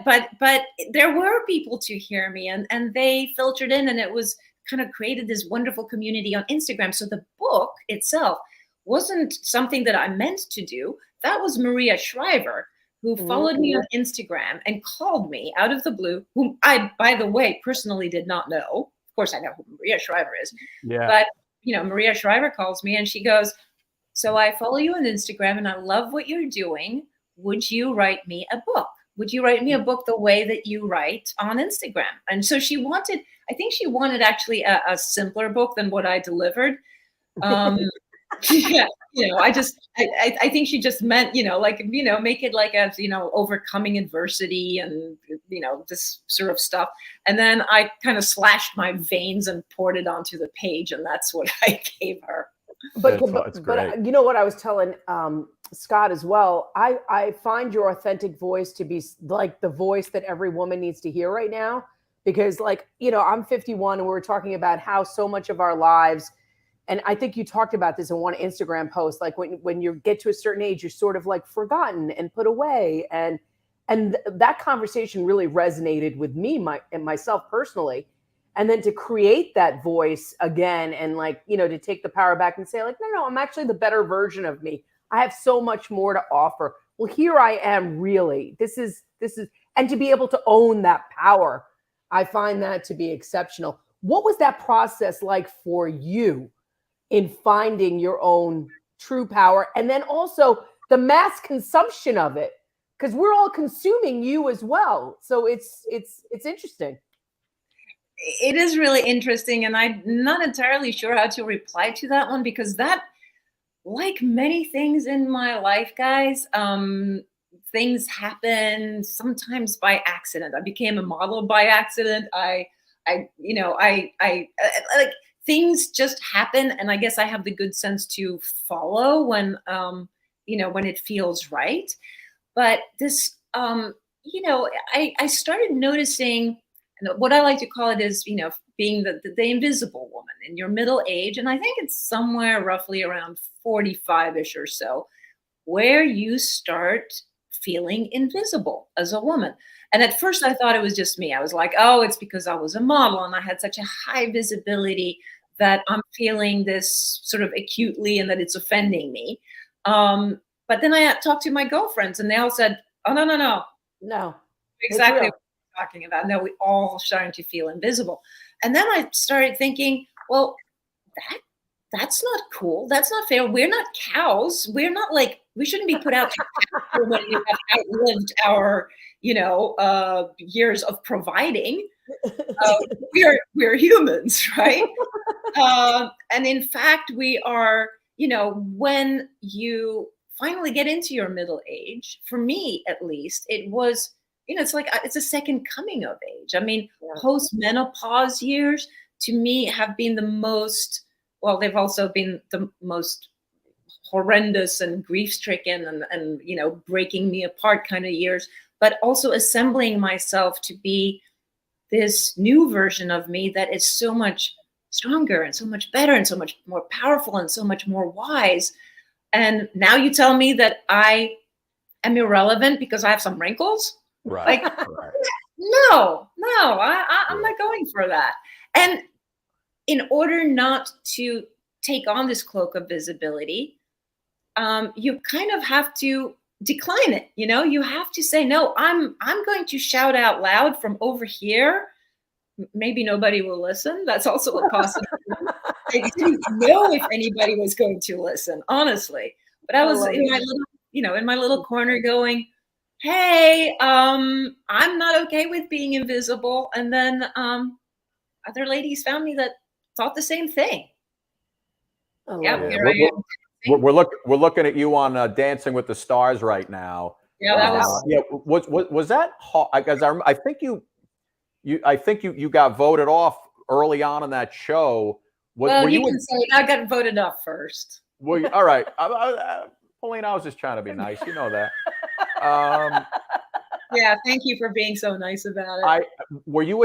there were people to hear me, and they filtered in, and it was kind of created this wonderful community on Instagram. So the book itself wasn't something that I meant to do. That was Maria Shriver, who followed me on Instagram and called me out of the blue, whom I, by the way, personally did not know. Of course, I know who Maria Shriver is. Yeah. But, Maria Shriver calls me and she goes, so I follow you on Instagram and I love what you're doing. Would you write me a book? Would you write me a book the way that you write on Instagram? And so I think she wanted actually a simpler book than what I delivered. Yeah, I think she just meant, make it like a, overcoming adversity and, this sort of stuff. And then I kind of slashed my veins and poured it onto the page, and that's what I gave her. But you know what I was telling Scott as well, I find your authentic voice to be like the voice that every woman needs to hear right now, because I'm 51 and we were talking about how so much of our lives, and I think you talked about this in one Instagram post, like when you get to a certain age, you're sort of like forgotten and put away. And that conversation really resonated with me, myself personally. And then to create that voice again and to take the power back and say like, no, I'm actually the better version of me. I have so much more to offer. Well, here I am, really. This is, and to be able to own that power, I find that to be exceptional. What was that process like for you in finding your own true power, and then also the mass consumption of it, because we're all consuming you as well? So it's interesting. It is really interesting, and I'm not entirely sure how to reply to that one, because that, like many things in my life, guys, things happen sometimes by accident. I became a model by accident. Things just happen, and I guess I have the good sense to follow when when it feels right. But this, I started noticing, and what I like to call it is, being the invisible woman in your middle age, and I think it's somewhere roughly around 45-ish or so, where you start feeling invisible as a woman. And at first I thought it was just me. I was like, oh, it's because I was a model and I had such a high visibility that I'm feeling this sort of acutely and that it's offending me. But then I talked to my girlfriends and they all said, oh, no. Exactly what I'm talking about. No, we all starting to feel invisible. And then I started thinking, well, that's not cool. That's not fair. We're not cows. We're not like, we shouldn't be put out to pasture when we have outlived our, years of providing. We're humans, right? And in fact, we are, when you finally get into your middle age, for me at least, it was, it's like, it's a second coming of age. I mean, post-menopause years to me have been the most, well, they've also been the most horrendous and grief-stricken and breaking me apart kind of years, but also assembling myself to be this new version of me that is so much stronger and so much better and so much more powerful and so much more wise. And now you tell me that I am irrelevant because I have some wrinkles? Right. Like, no, I'm not going for that. And in order not to take on this cloak of visibility, you kind of have to decline it. You have to say, no, I'm going to shout out loud from over here. Maybe nobody will listen. That's also a possibility. I didn't know if anybody was going to listen, honestly. But I was in my little, in my little corner going, hey, I'm not okay with being invisible. And then other ladies found me that thought the same thing. Yeah, here I am. We're looking at you on Dancing with the Stars right now. Yeah, that was. Was that hard? Because I think you got voted off early on in that show. Well, you can say I got voted off first. Well, all right, Paulina, I was just trying to be nice. You know that. Yeah, thank you for being so nice about it. Were you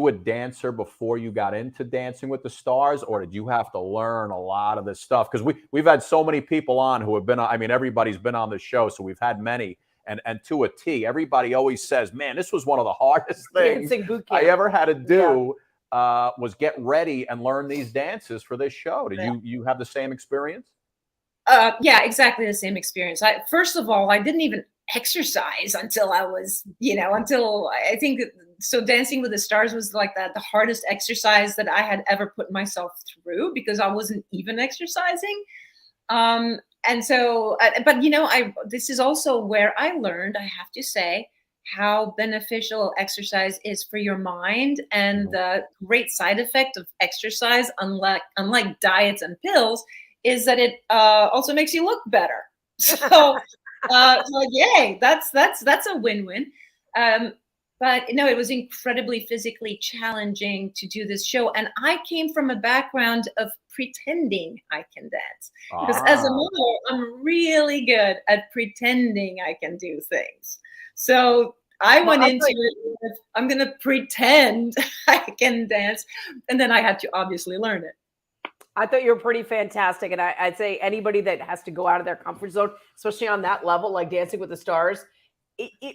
a dancer before you got into Dancing with the Stars, or did you have to learn a lot of this stuff? Because we've had so many people on who have been on, I mean, everybody's been on the show, so we've had many. And to a T, everybody always says, man, this was one of the hardest things I ever had to do was get ready and learn these dances for this show. Did you have the same experience? Yeah, exactly the same experience. First of all, I didn't even exercise until I was, until I think so. Dancing with the Stars was like the hardest exercise that I had ever put myself through because I wasn't even exercising. And so, but this is also where I learned, I have to say, how beneficial exercise is for your mind, and the great side effect of exercise, unlike diets and pills, is that it also makes you look better. So, yay, that's a win-win. But it was incredibly physically challenging to do this show, and I came from a background of pretending I can dance because as a model, I'm really good at pretending I can do things. So I went into it with, I'm going to pretend I can dance, and then I had to obviously learn it. I thought you were pretty fantastic. And I'd say anybody that has to go out of their comfort zone, especially on that level, like Dancing with the Stars,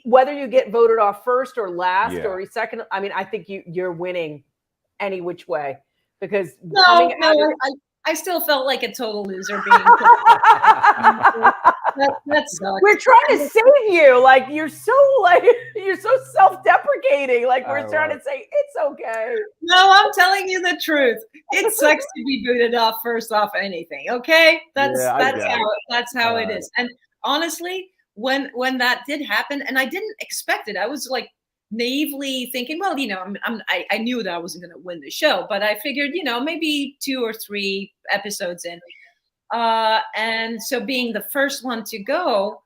whether you get voted off first or last or second, I mean, I think you're winning any which way because I still felt like a total loser being that sucks. We're trying to save you. Like you're so self-deprecating. Like we're trying to say it's okay. No, I'm telling you the truth. It sucks to be booted off first off anything. Okay, that's how it is. And honestly, when that did happen, and I didn't expect it, I was like naively thinking, well, I knew that I wasn't going to win the show, but I figured, maybe 2 or 3 episodes in. And so being the first one to go,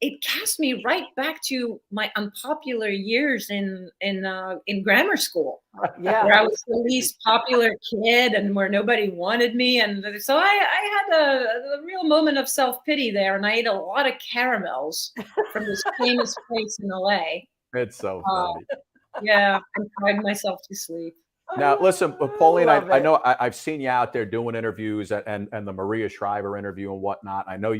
it cast me right back to my unpopular years in grammar school, where I was the least popular kid and where nobody wanted me. And so I had a real moment of self-pity there, and I ate a lot of caramels from this famous place in LA. It's so funny. Yeah, I cried myself to sleep. Now, listen, Paulina, I know I've seen you out there doing interviews and the Maria Shriver interview and whatnot. I know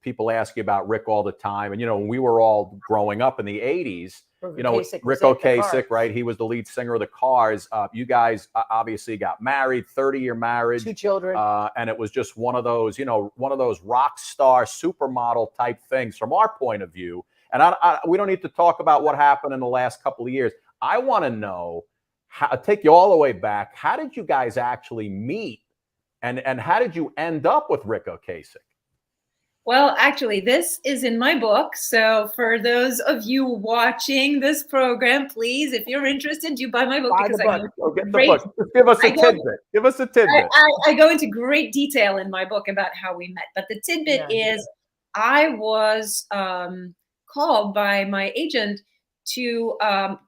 people ask you about Rick all the time. And, when we were all growing up in the 80s, Rick Ocasek, right? He was the lead singer of the Cars. You guys obviously got married, 30-year marriage. 2 children. And it was just one of those, one of those rock star supermodel type things from our point of view. And we don't need to talk about what happened in the last couple of years. I want to know, take you all the way back. How did you guys actually meet? And how did you end up with Rick Ocasek? Well, actually, this is in my book. So for those of you watching this program, please, if you're interested, you buy my book. Get the book. Just give us a tidbit. Give us a tidbit. I go into great detail in my book about how we met. But the tidbit is I was called by my agent to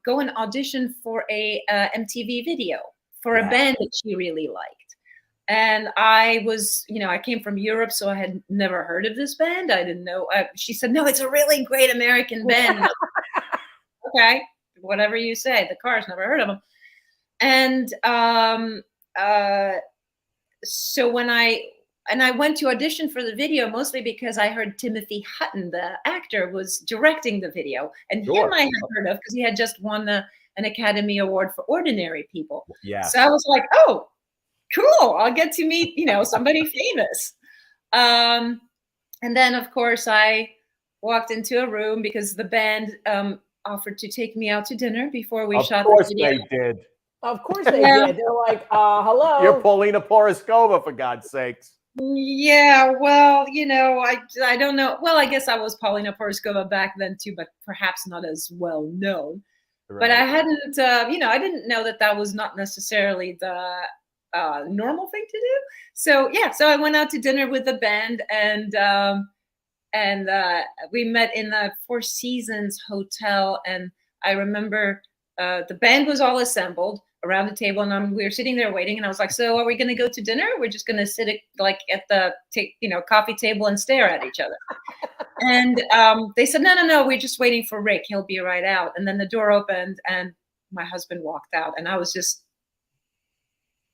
go and audition for a MTV video for a band that she really liked. And I was, I came from Europe, so I had never heard of this band. I didn't know. She said, no, it's a really great American band. Okay, whatever you say. The Cars, never heard of them. And so when I went to audition for the video mostly because I heard Timothy Hutton, the actor, was directing the video. And him I had heard of because he had just won an Academy Award for Ordinary People. Yeah. So I was like, oh, cool. I'll get to meet, somebody famous. And then, of course, I walked into a room because the band offered to take me out to dinner before we shot the video. Of course they did. Of course they did. They're like, hello. You're Paulina Poriskova, for God's sakes. Yeah, well, I don't know. Well, I guess I was Paulina Poriskova back then too, but perhaps not as well known. Right. But I hadn't, I didn't know that was not necessarily the normal thing to do. So so I went out to dinner with the band, and we met in the Four Seasons Hotel, and I remember the band was all assembled around the table, and we were sitting there waiting, and I was like, so are we going to go to dinner? We're just going to sit at the coffee table and stare at each other. And they said, no, we're just waiting for Rick. He'll be right out. And then the door opened and my husband walked out. And I was just,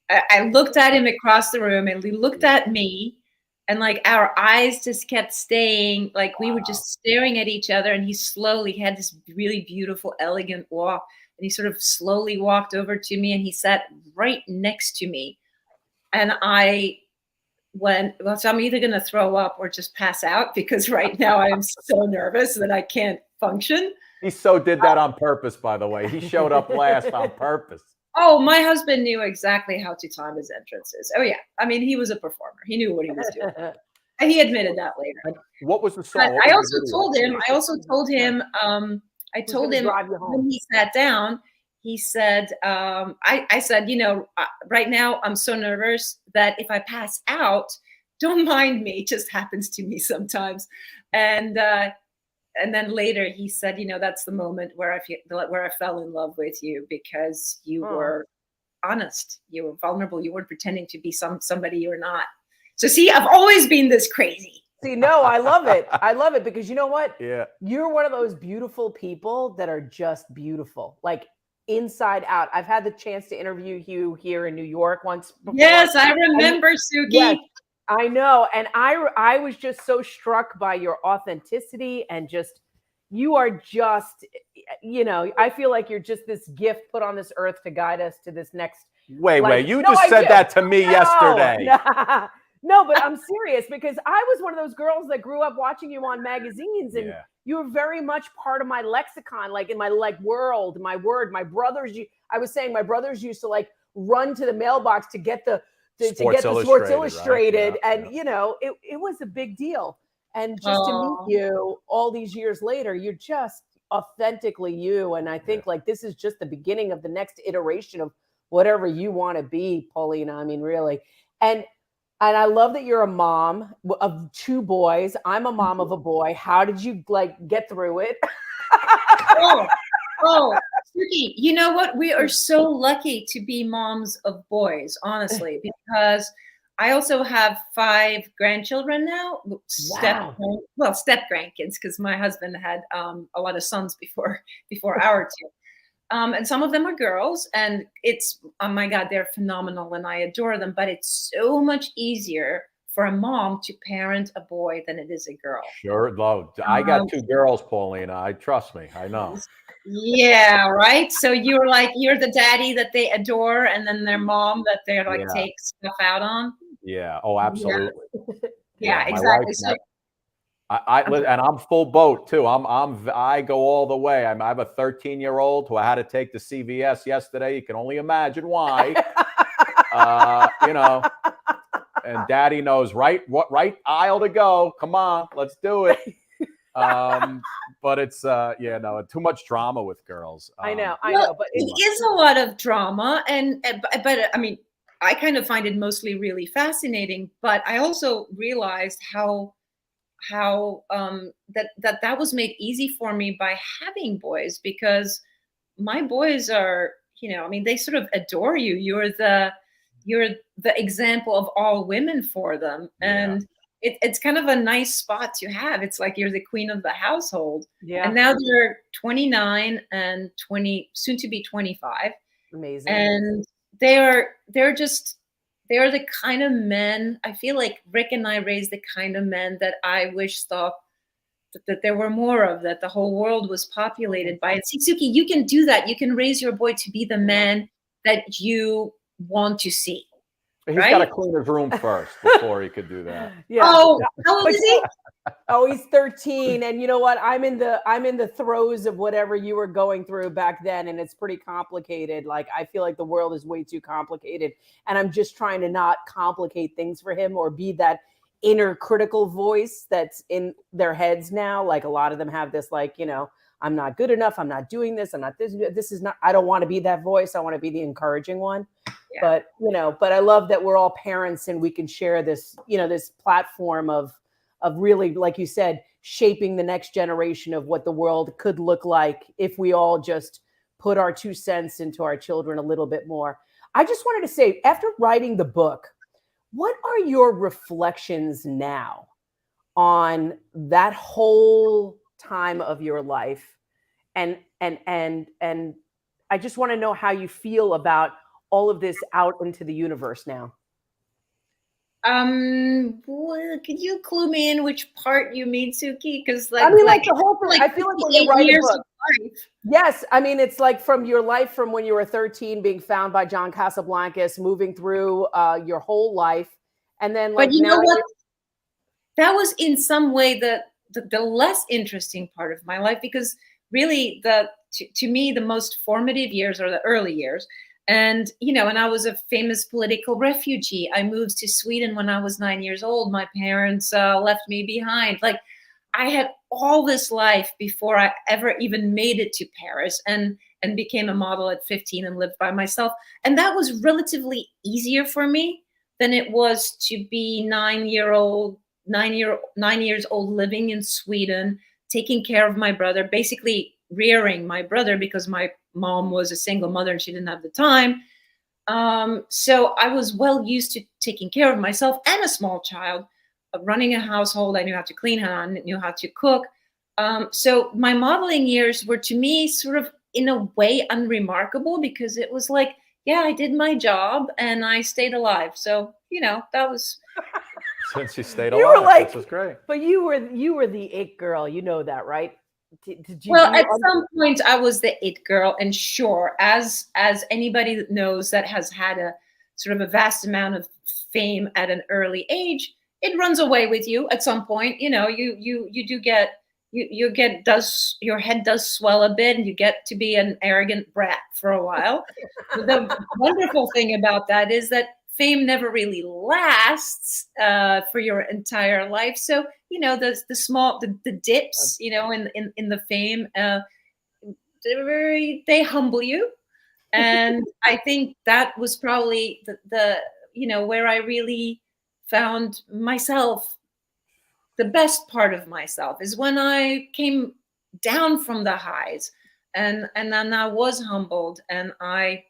I looked at him across the room and he looked at me, and like our eyes just kept staying, like we were just staring at each other. And he had this really beautiful, elegant walk. And he sort of slowly walked over to me and he sat right next to me. And I went, well, so I'm either going to throw up or just pass out, because right now I am so nervous that I can't function. He so did that on purpose, by the way. He showed up last on purpose. Oh, my husband knew exactly how to time his entrances. Oh yeah. I mean, he was a performer. He knew what he was doing. And he admitted that later. What was the song? I also told him when he sat down, he said, I said, right now I'm so nervous that if I pass out, don't mind me. It just happens to me sometimes. And then later he said, that's the moment where I fell in love with you, because you were honest, you were vulnerable, you weren't pretending to be somebody you're not. So see, I've always been this crazy. See, no, I love it. I love it, because you know what? Yeah. You're one of those beautiful people that are just beautiful, like inside out. I've had the chance to interview you here in New York once before. Yes, I remember, Suki. Yes, I know. And I was just so struck by your authenticity, and just, you are just, I feel like you're just this gift put on this earth to guide us to this next. Wait, you just said that to me yesterday. No, but I'm serious, because I was one of those girls that grew up watching you on magazines, and you were very much part of my lexicon, like in my world, my brothers. I was saying my brothers used to like run to the mailbox to get the Sports Illustrated, right? And it was a big deal. And just to meet you all these years later, you're just authentically you. And I think like this is just the beginning of the next iteration of whatever you want to be, Paulina. I mean, really. And I love that you're a mom of 2 boys. I'm a mom of a boy. How did you get through it? Oh, Suki, you know what? We are so lucky to be moms of boys, honestly, because I also have 5 grandchildren now. Step grandkids, because my husband had a lot of sons before our 2. And some of them are girls, and it's, oh my God, they're phenomenal and I adore them. But it's so much easier for a mom to parent a boy than it is a girl. Sure, love. I got 2 girls, Paulina. Trust me, I know. Yeah, right. So you're the daddy that they adore, and then their mom that they're take stuff out on. Yeah. Oh, absolutely. Yeah, exactly. So and I'm full boat too. I go all the way. I have a 13-year-old who I had to take to CVS yesterday. You can only imagine why. And Daddy knows right aisle to go. Come on, let's do it. But it's too much drama with girls. I know, but it is a lot of drama, but I mean, I kind of find it mostly really fascinating. But I also realized how that was made easy for me by having boys, because my boys are, I mean, they sort of adore you. You're the example of all women for them, and it's kind of a nice spot to have. It's like you're the queen of the household. Yeah. And now they're 29 and 20, soon to be 25. Amazing. And they're the kind of men, I feel like Rick and I raised the kind of men that I wish thought that there were more of, that the whole world was populated by. And Suki, you can do that. You can raise your boy to be the man that you want to see. He's got to clean his room first before he could do that. Yeah. Oh, how old is he? Oh, he's 13. And you know what? I'm in the throes of whatever you were going through back then, and it's pretty complicated. Like, I feel like the world is way too complicated, and I'm just trying to not complicate things for him or be that inner critical voice that's in their heads now. Like, a lot of them have this, I'm not good enough. I'm not doing this. I'm not this. This is not, I don't want to be that voice. I want to be the encouraging one. Yeah. But I love that we're all parents and we can share this, this platform of really, like you said, shaping the next generation of what the world could look like if we all just put our 2 cents into our children a little bit more. I just wanted to say, after writing the book, what are your reflections now on that whole time of your life, and I just want to know how you feel about all of this out into the universe now. Well, could you clue me in which part you mean, Suki? Because I mean, like the whole thing. I feel like when you write a book, yes, I mean, it's like from your life from when you were 13, being found by John Casablancas, moving through your whole life, and then like but you now know what? That was in some way the less interesting part of my life, because really to me the most formative years are the early years. And, you know, and I was a famous political refugee. I moved to Sweden when I was 9 years old. My parents left me behind. Like, I had all this life before I ever even made it to Paris, and became a model at 15 and lived by myself. And that was relatively easier for me than it was to be 9 years old living in Sweden, taking care of my brother, basically rearing my brother because my mom was a single mother and she didn't have the time. So I was well used to taking care of myself and a small child, running a household. I knew how to clean, I knew how to cook. So my modeling years were, to me, sort of in a way unremarkable, because it was like, yeah, I did my job and I stayed alive. So, you know, that was... Since you stayed you alive, were like, this is great. But you were the it girl. You know that, right? At some point I was the it girl, and sure, as anybody that knows that has had a sort of a vast amount of fame at an early age, it runs away with you at some point. You know, you do get your head does swell a bit, and you get to be an arrogant brat for a while. The wonderful thing about that is that fame never really lasts for your entire life. So, you know, the dips, you know, in the fame, they humble you. And I think that was probably the you know, where I really found myself, the best part of myself, is when I came down from the highs, and then I was humbled, and I,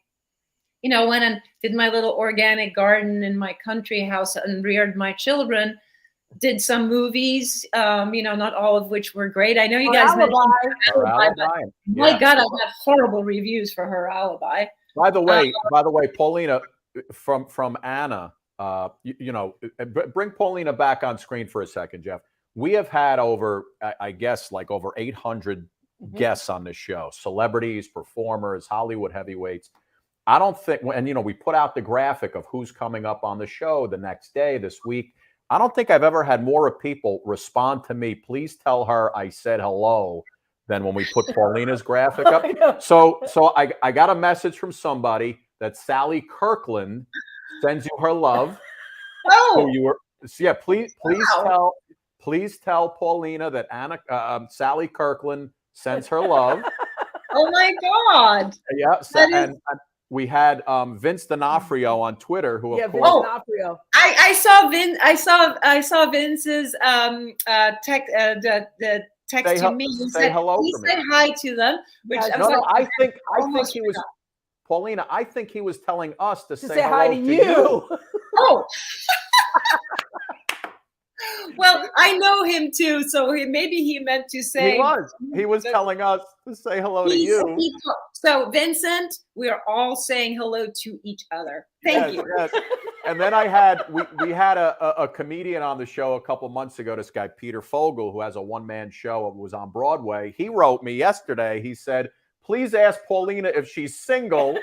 you know, went and did my little organic garden in my country house and reared my children, did some movies, you know, not all of which were great. I know you guys mentioned Her Alibi. my God, I got horrible reviews for Her Alibi. By the way, Paulina, from Anna, you know, bring Paulina back on screen for a second, Jeff. We have had over, I guess, like over 800 guests on this show, celebrities, performers, Hollywood heavyweights. I don't think, and you know, we put out the graphic of who's coming up on the show the next day, this week. I don't think I've ever had more people respond to me, please tell her I said hello, than when we put Paulina's graphic up. So I got a message from somebody that Sally Kirkland sends you her love. Oh, you were, yeah. Please tell Paulina that Sally Kirkland sends her love. Oh my God! Yeah, and we had Vince D'Onofrio on Twitter, who of course. D'Onofrio. I saw Vince's text to me. He said hi to them. Which I think he was. Paulina, I think he was telling us to say hi to you. Oh. Well, I know him too, so maybe he meant to say. He was telling us to say hello to you. So, Vincent, we are all saying hello to each other. Thank you. Yes. And then we had a comedian on the show a couple months ago, this guy Peter Fogel, who has a one-man show, was on Broadway. He wrote me yesterday. He said, please ask Paulina if she's single.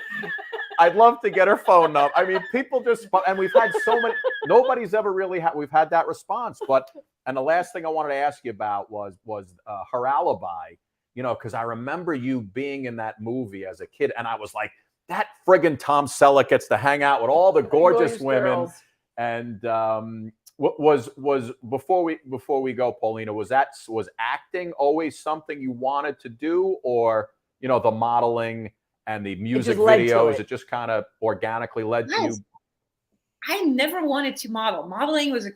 I'd love to get her phone number. I mean, people just, and we've had so many, nobody's ever really we've had that response. And the last thing I wanted to ask you about was Her Alibi, you know, because I remember you being in that movie as a kid, and I was like, that friggin' Tom Selleck gets to hang out with all the gorgeous women. Girls. And was before we go, Paulina, was acting always something you wanted to do, or, you know, the modeling and the music videos, it just kind of organically led to you? I never wanted to model. Modeling was a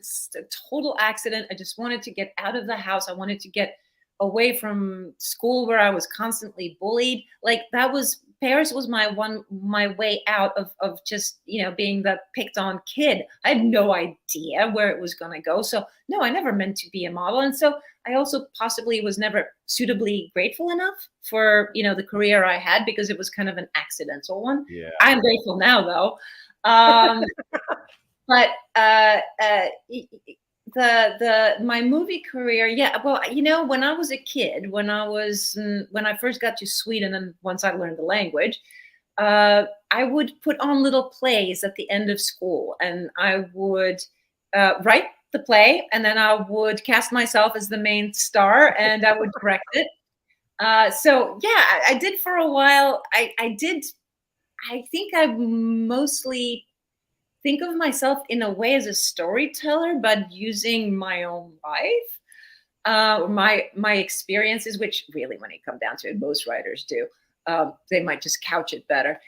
total accident. I just wanted to get out of the house. I wanted to get away from school where I was constantly bullied. Like, that was Paris was my way out of just, being the picked on kid. I had no idea where it was going to go. So no, I never meant to be a model. And so I also possibly was never suitably grateful enough for, the career I had, because it was kind of an accidental one. Yeah. I am grateful now though. But my movie career, well, when I was a kid, when I first got to Sweden, and once I learned the language, I would put on little plays at the end of school, and I would write the play, and then I would cast myself as the main star, and I would correct it. So yeah, I did for a while. I think I mostly think of myself in a way as a storyteller, but using my own life, my experiences, which really, when it comes down to it, most writers do. They might just couch it better.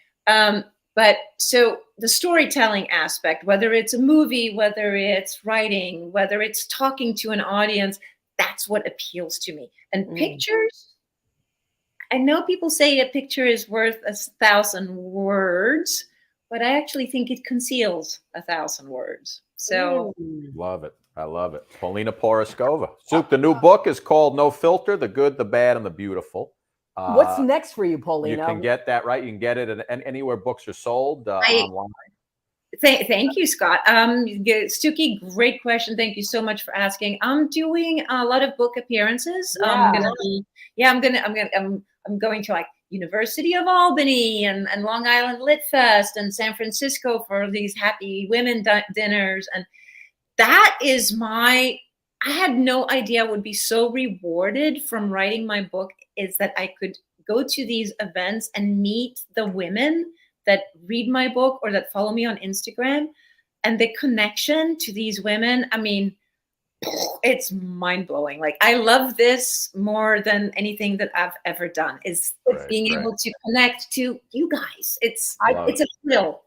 But so the storytelling aspect, whether it's a movie, whether it's writing, whether it's talking to an audience, that's what appeals to me. And pictures, I know people say a picture is worth 1,000 words, but I actually think it conceals 1,000 words. So love it. I love it. Paulina Poriskova. Suk, the new book is called No Filter: The Good, the Bad, and the Beautiful. What's next for you, Paulina? You can get that, right? You can get it at anywhere books are sold online. Thank you, Scott. Suki, great question. Thank you so much for asking. I'm doing a lot of book appearances. Yeah. I'm going to University of Albany and Long Island Lit Fest and San Francisco for these happy women dinners. And that is I had no idea I would be so rewarded from writing my book, is that I could go to these events and meet the women that read my book or that follow me on Instagram, and the connection to these women. I mean, it's mind-blowing. I love this more than anything that I've ever done, is being able to connect to you guys. It's a thrill.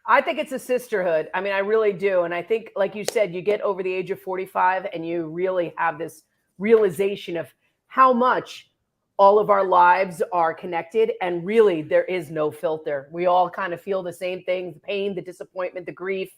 I think it's a sisterhood. I mean, I really do. And I think, like you said, you get over the age of 45 and you really have this realization of how much all of our lives are connected, and really there is no filter. We all kind of feel the same things: the pain, the disappointment, the grief,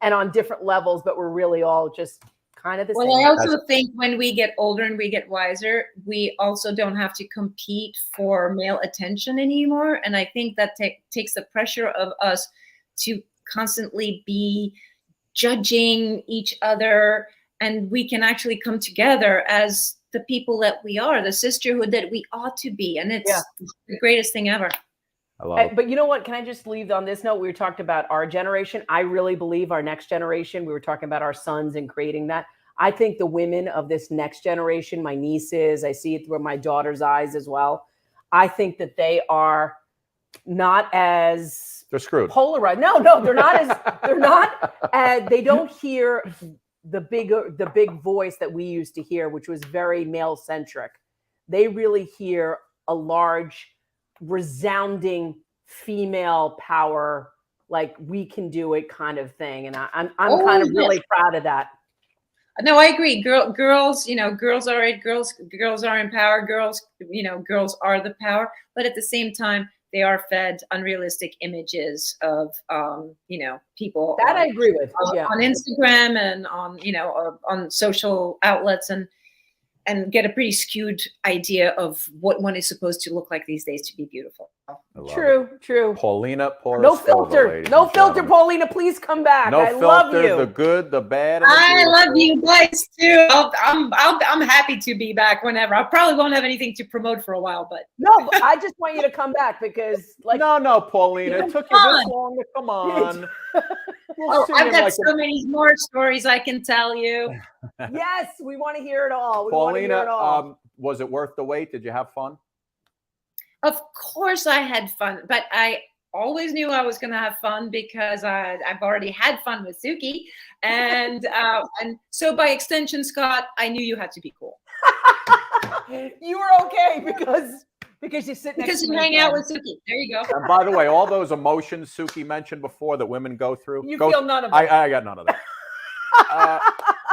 and on different levels, but we're really all just kind of the same. Well, I also think when we get older and we get wiser, we also don't have to compete for male attention anymore. And I think that takes the pressure of us to constantly be judging each other, and we can actually come together as the people that we are, the sisterhood that we ought to be. And it's the greatest thing ever. I love it. But you know what? Can I just leave on this note? We were talking about our generation. I really believe our next generation, we were talking about our sons and creating that. I think the women of this next generation, my nieces, I see it through my daughter's eyes as well. I think that they are not as they're screwed. Polarized. No, they're not. They don't hear the big voice that we used to hear, which was very male centric. They really hear a large, resounding female power, like we can do it kind of thing. And I'm kind of really proud of that. No, I agree. Girls, girls are it. Girls are empowered. Girls, girls are the power. But at the same time, they are fed unrealistic images of, people. That I agree with. On Instagram and on social outlets, and get a pretty skewed idea of what one is supposed to look like these days to be beautiful. True. Paulina Poriskova. No filter. No filter, Paulina. Please come back. No I filter, love you. The good, the bad. And I love you guys too. I'm happy to be back whenever. I probably won't have anything to promote for a while, but no, but I just want you to come back because, no, Paulina, it took you this long to come on. I've got so many more stories I can tell you. Yes, we want to hear it all. Paulina, was it worth the wait? Did you have fun? Of course I had fun, but I always knew I was going to have fun because I've already had fun with Suki. And so by extension, Scott, I knew you had to be cool. You were okay because you sit next because to you me. hang out with Suki. There you go. And by the way, all those emotions Suki mentioned before that women go through. You feel none of them. I got none of that.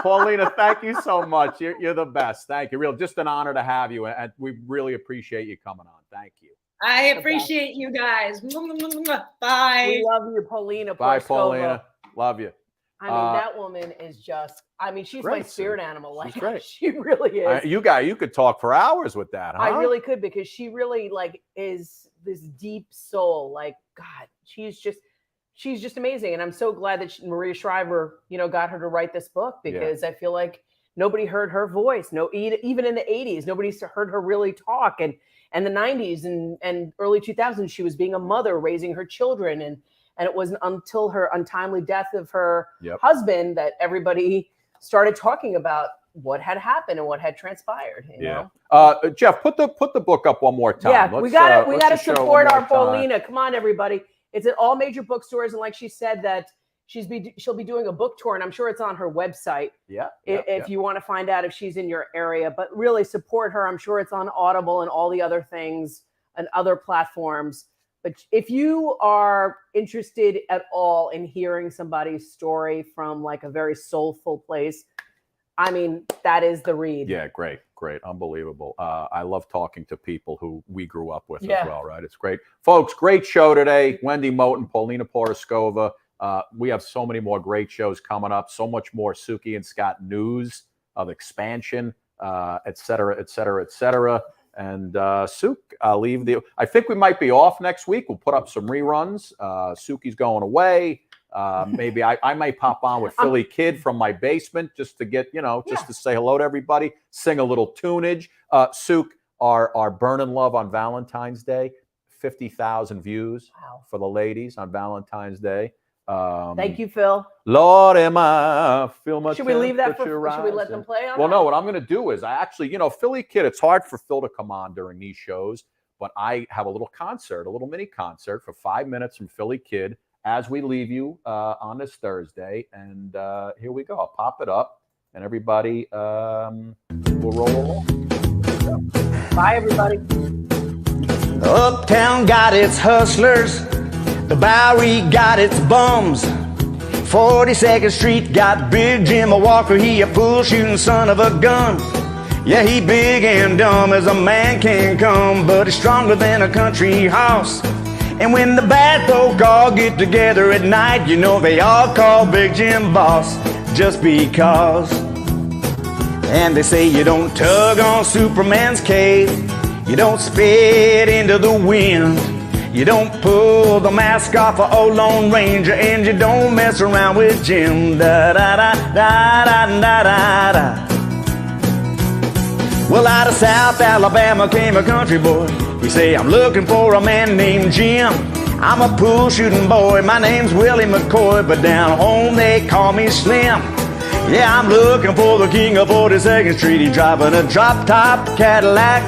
Paulina, thank you so much. You're the best. Thank you. Just an honor to have you. And we really appreciate you coming on. Thank you. I appreciate you guys. Bye. We love you, Paulina. Bye, Poriskova. Paulina. Love you. I mean, that woman is just, I mean, she's my Great, spirit Sue. animal. Like, She's great. she really is. You could talk for hours with that, huh? I really could, because she really like is this deep soul. Like, God, she's just amazing. And I'm so glad that Maria Shriver, got her to write this book, because I feel like nobody heard her voice. No, even in the 80s, nobody heard her really talk. And the 90s and early 2000s, she was being a mother, raising her children. And it wasn't until her untimely death of her husband that everybody started talking about what had happened and what had transpired. You know? Jeff, put the book up one more time. Yeah, we got to support our Paulina. Come on, everybody. It's at all major bookstores, and like she said, that she'll be doing a book tour, and I'm sure it's on her website. If you want to find out if she's in your area, but really support her. I'm sure it's on Audible and all the other things and other platforms. But if you are interested at all in hearing somebody's story from like a very soulful place, I mean, that is the read. Yeah, great, unbelievable. I love talking to people who we grew up with as well, right? It's great. Folks, great show today. Wendy Moten, Paulina Poriskova. We have so many more great shows coming up, so much more Suki and Scott news of expansion, et cetera, et cetera, et cetera. And Suk, I think we might be off next week. We'll put up some reruns. Suki's going away. Maybe I might pop on with Philly Kid from my basement just to get, just to say hello to everybody, sing a little tunage. Suk, our Burnin' Love on Valentine's Day, 50,000 views for the ladies on Valentine's Day. Thank you, Phil. Lord, am I feel my Should we leave that temperature should we let rising? them play on Well, that? no, what I'm going to do is I actually, Philly Kid, it's hard for Phil to come on during these shows, but I have a little mini concert for 5 minutes from Philly Kid as we leave you on this Thursday. And here we go. I'll pop it up and everybody will roll along. Bye, everybody. Uptown got its hustlers, the Bowery got its bums, 42nd Street got Big Jim, a Walker, he a pool shooting son of a gun. Yeah, he big and dumb as a man can come, but he's stronger than a country horse. And when the bad folk all get together at night, they all call Big Jim boss, just because. And they say you don't tug on Superman's cape, you don't spit into the wind, you don't pull the mask off of old Lone Ranger, and you don't mess around with Jim. Da da da da da da da da. Well, out of South Alabama came a country boy. He say, I'm looking for a man named Jim. I'm a pool shooting boy, my name's Willie McCoy, but down home they call me Slim. Yeah, I'm looking for the king of 42nd Street. He driving a drop-top Cadillac.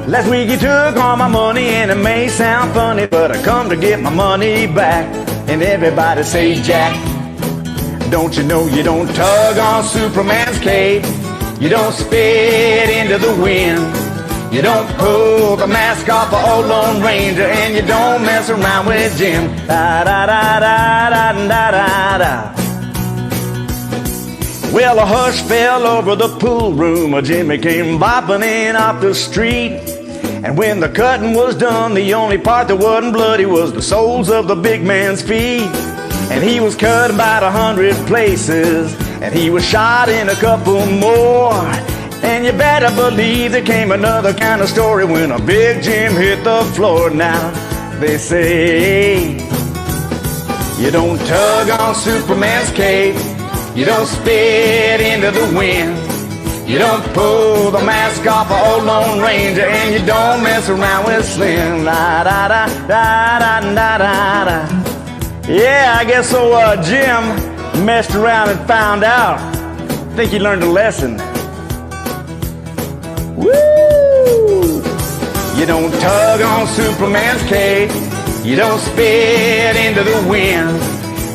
Last week he took all my money, and it may sound funny, but I come to get my money back. And everybody say, Jack, don't you know you don't tug on Superman's cape, you don't spit into the wind, you don't pull the mask off of old Lone Ranger, and you don't mess around with Jim. Da da da da da da da da. Well, a hush fell over the pool room. A Jimmy came bopping in off the street. And when the cutting was done, the only part that wasn't bloody was the soles of the big man's feet. And he was cut about 100 places, and he was shot in a couple more. And you better believe there came another kind of story when a Big Jim hit the floor. Now, they say, you don't tug on Superman's cape, you don't spit into the wind, you don't pull the mask off of old Lone Ranger, and you don't mess around with Slim. Da da da da da da da da. Yeah, I guess so. Jim messed around and found out. Think he learned a lesson. Woo! You don't tug on Superman's cape, you don't spit into the wind,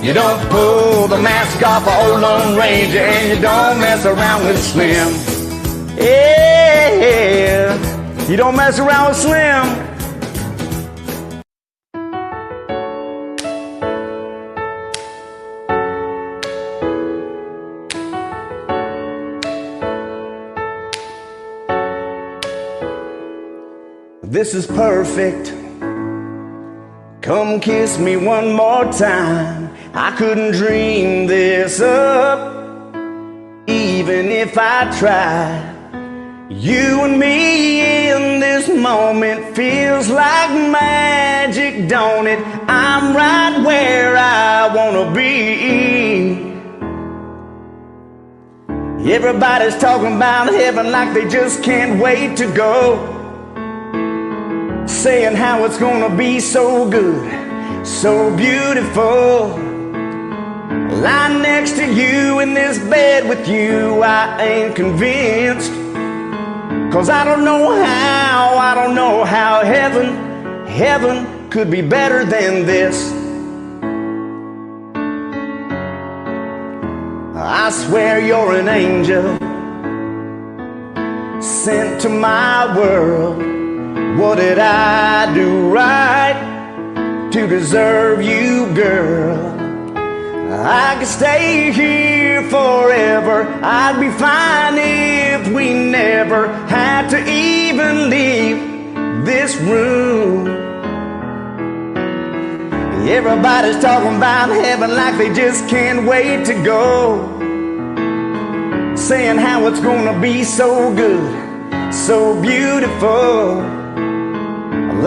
you don't pull the mask off of old Lone Ranger, and you don't mess around with Slim. Yeah, you don't mess around with Slim. this is perfect. Come kiss me one more time. I couldn't dream this up, even if I tried. You and me in this moment feels like magic, don't it? I'm right where I wanna be. Everybody's talking about heaven like they just can't wait to go, saying how it's gonna be so good, so beautiful. Lying next to you in this bed with you, I ain't convinced. 'Cause I don't know how heaven could be better than this. I swear you're an angel sent to my world. What did I do right to deserve you, girl? I could stay here forever. I'd be fine if we never had to even leave this room. Everybody's talking about heaven like they just can't wait to go, saying how it's gonna be so good, so beautiful.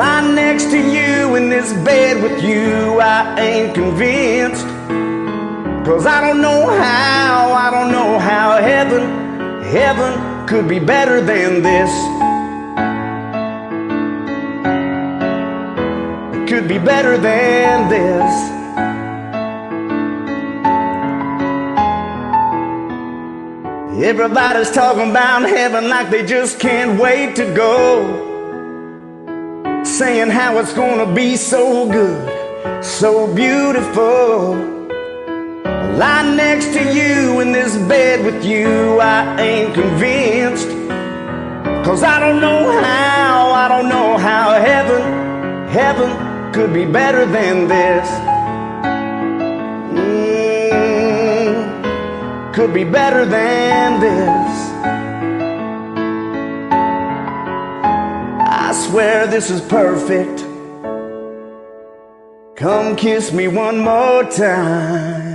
Lying next to you in this bed with you, I ain't convinced. 'Cause I don't know how heaven could be better than this. It could be better than this. Everybody's talking about heaven like they just can't wait to go, saying how it's gonna be so good, so beautiful. Lying next to you in this bed with you, I ain't convinced. 'Cause I don't know how heaven could be better than this. Could be better than this. I swear this is perfect. Come kiss me one more time.